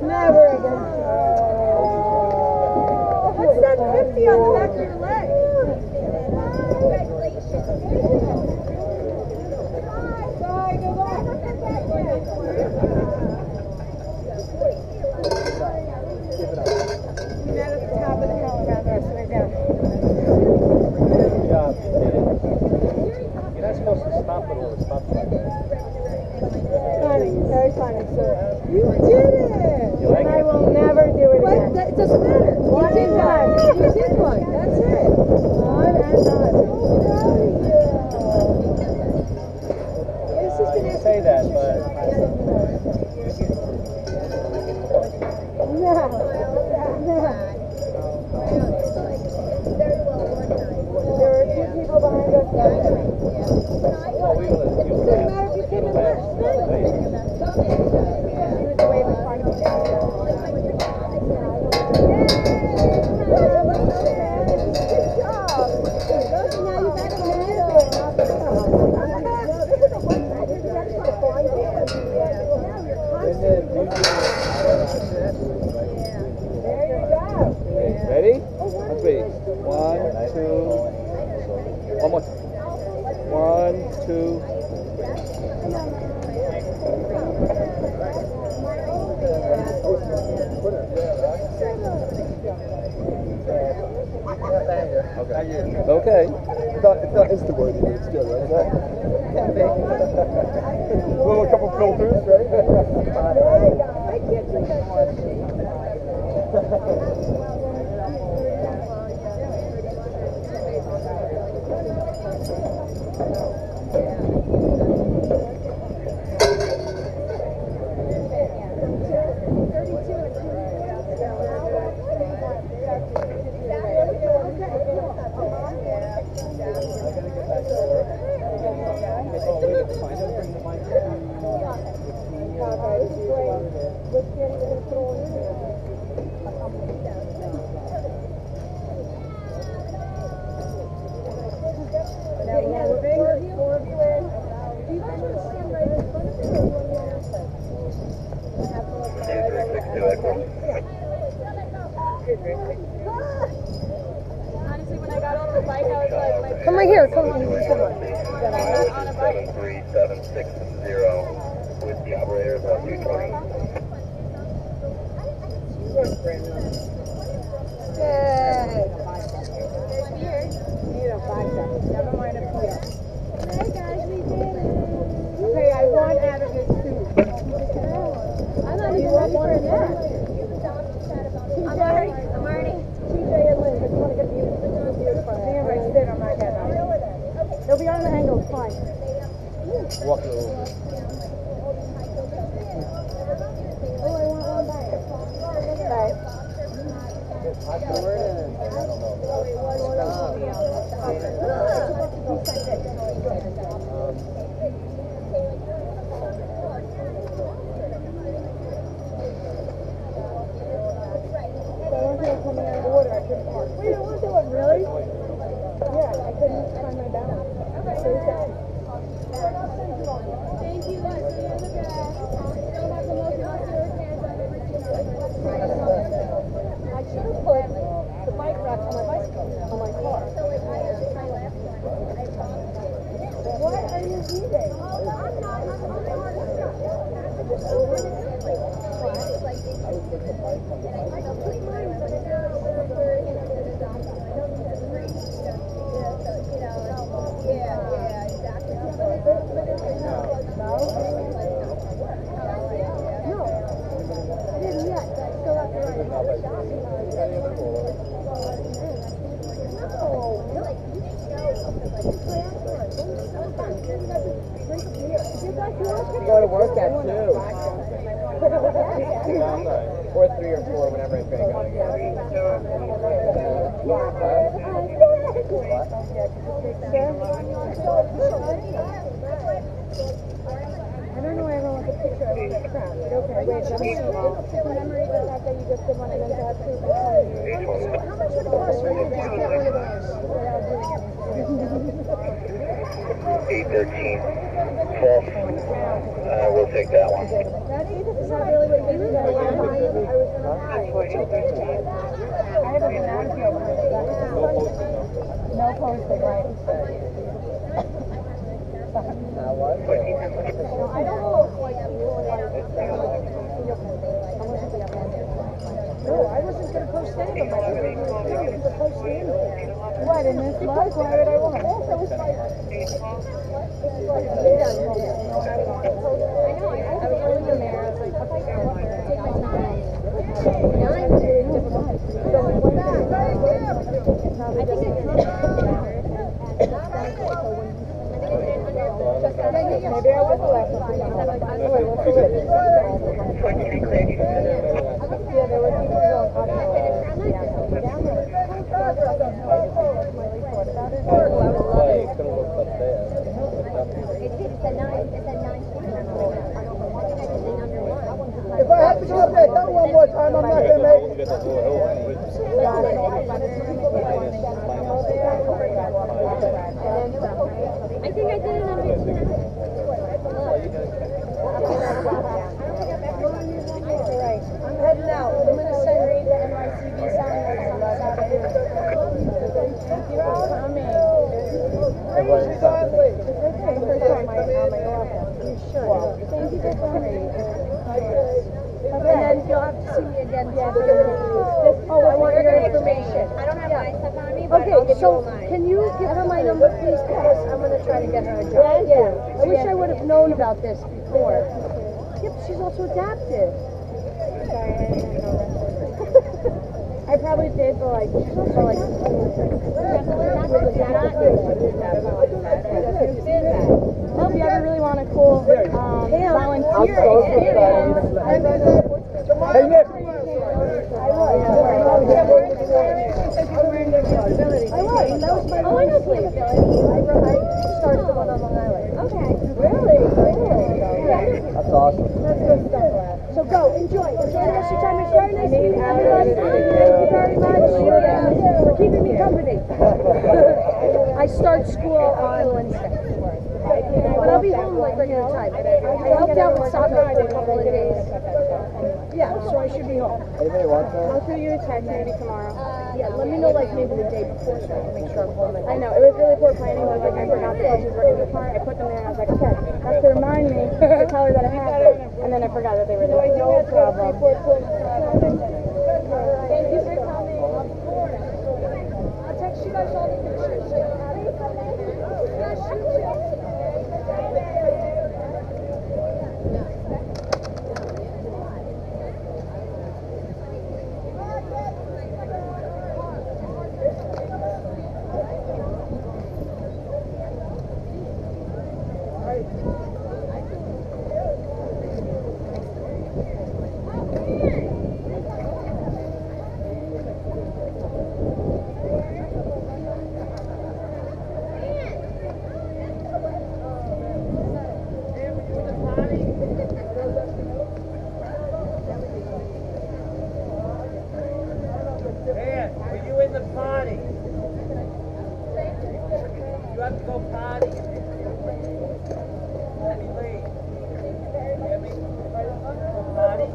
Never again. What's that 50 on the back of your leg? Sorry, go back. You met at the top of the hill and ran the rest of the way down. Good job, you did it. You're not supposed to stop it all the stuff like that. Funny, very funny. You did it! You like And I it? will never do it again. It doesn't matter. You did one. You did one. That's it. On and on. This has been You say that, but No. There were two people behind us. well, we will. It doesn't matter if you came in first. He was way in front of me. Good job. Now you got a There you go. Ready? Let's see. 1, 2. One more. 1, 2. Okay. It's not Insta-worthy, but it's good, right? A couple filters, right? I can't do that Honestly, when I got on the bike, I was like, come right here, come on. On a bike. 73760 with the operator about 220. Yay! Never mind a Pia. Hey guys, we did it. Okay, I won out of this too. I'm not even ready for it yet. I'm already. TJ and Liz, I just want to get the stand right sit, I'm not getting out. They'll be on the angle, it's fine. Walk it over. Oh, I want one back. Coming out of the water, I couldn't park. Wait, I want to do it, really? Yeah, I couldn't find my balance. Thank you, Leslie. You're the best. Still have the most muscular hands I've ever seen on my bike. I should have put the bike rack on my bicycle, on my car. What are you eating? Go to work at 2. Or 3 or 4, whenever I finish. I don't know why everyone wants a picture of that crap, but okay, wait, let me see. Commemorate the fact that you just did one and then to have proof of how much would it cost for you to just get one of those without doing anything? 813 12. We'll take that one. Is that really what you did? I was going to I have a banana peel behind it. No posting, right? No, I don't know if like people no, I wasn't going to post any of them. I was to post any. What, in this mug? Why would I want it? Also, it's like... I know, I was going in there. I was like, okay, take my time. I think I did maybe I was the last one. Yeah, there were people going up down there. If I have to go up that hill one more time, I'm not going to make it. I think I did it on Alright, I'm heading out. I'm going to send Reed the NYCB sign on Saturday. Thank you for coming. Thank you for coming. And then you'll have to see me again. Oh, I want your information. I don't have stuff on me, but I'll Okay, give so you mine. can you give her my number, please? Because I'm gonna try to get her a job. Yeah. I wish I would have known about this before. Yep, she's also adaptive. Sorry, I didn't know that. I probably did, but like, Well, if you ever really want a cool volunteer experience, Hey, Nick. I was. That was my volunteer ability. I started the one on Long Island. Okay. Really? That's awesome. That's good stuff. So go, enjoy. Enjoy the rest of your time. It's very nice meeting everybody. Thank you very much for keeping me company. I start school on Wednesday. But I'll be home like regular time. I helped out with soccer for a couple of days. Yeah, so I should be home. Anybody want I'll that? show you a text maybe tomorrow. Yeah, let me know like maybe the day before so I can make sure I'm home. I know, it was really poor planning. I was like, I forgot the buses were in the car. I put them there and I was like, okay, that's to remind me to tell her that I have them. And then I forgot that they were there. No problem. Thank you for coming. I'll text you guys all the pictures so you have it. Yeah, shoot you. Man, were you in the potty? You have to go potty. Let me leave. Hear me? Go potty.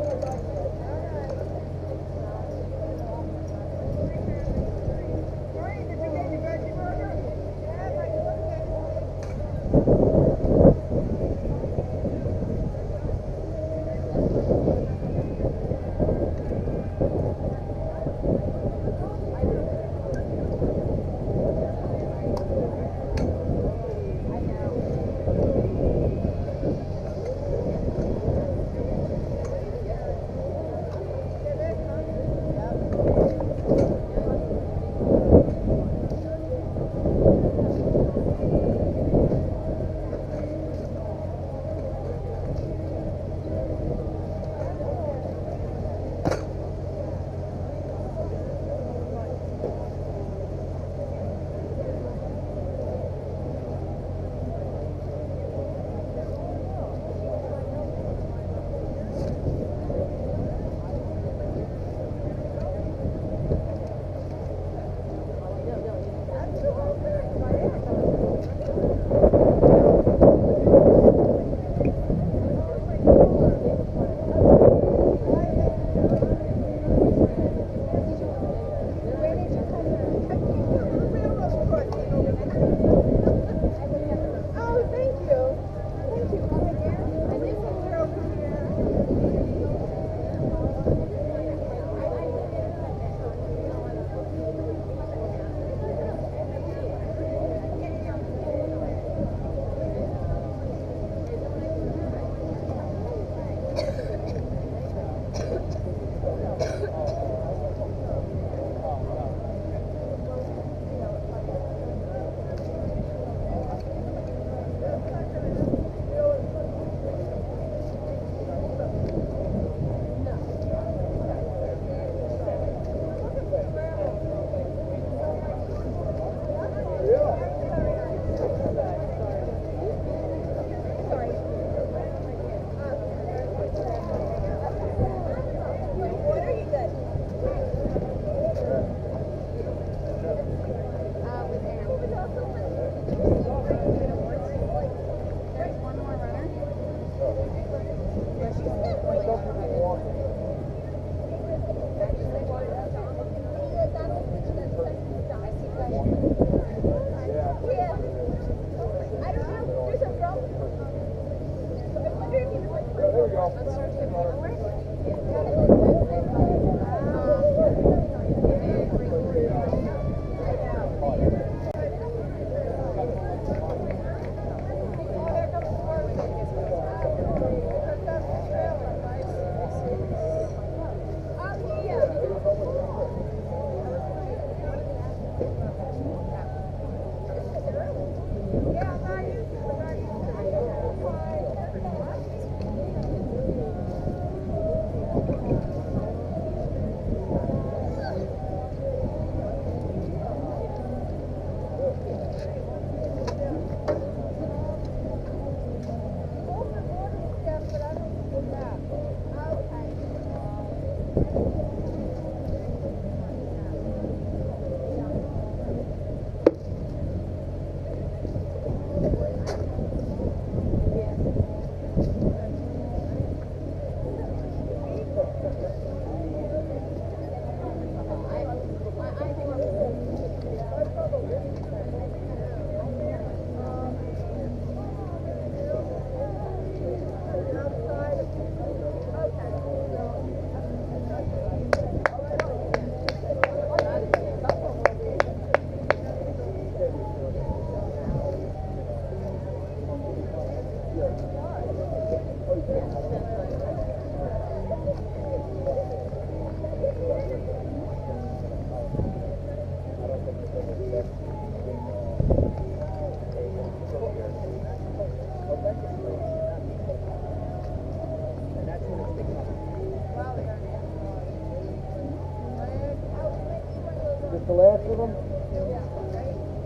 the last of them?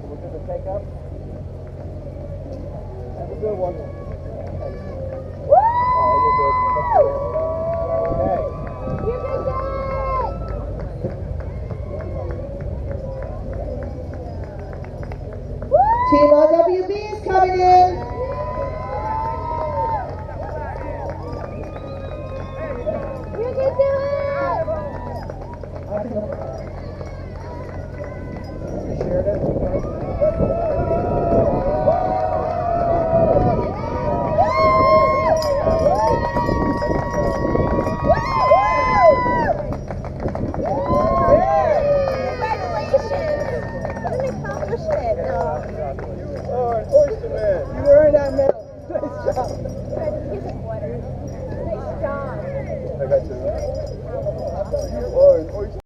We'll do the take-up. Have a good one. Woo! Okay. You can do it! Woo! Team RWB is coming in. You can do it! Oyster Man. You earned that medal. Nice job. Nice job. I got you.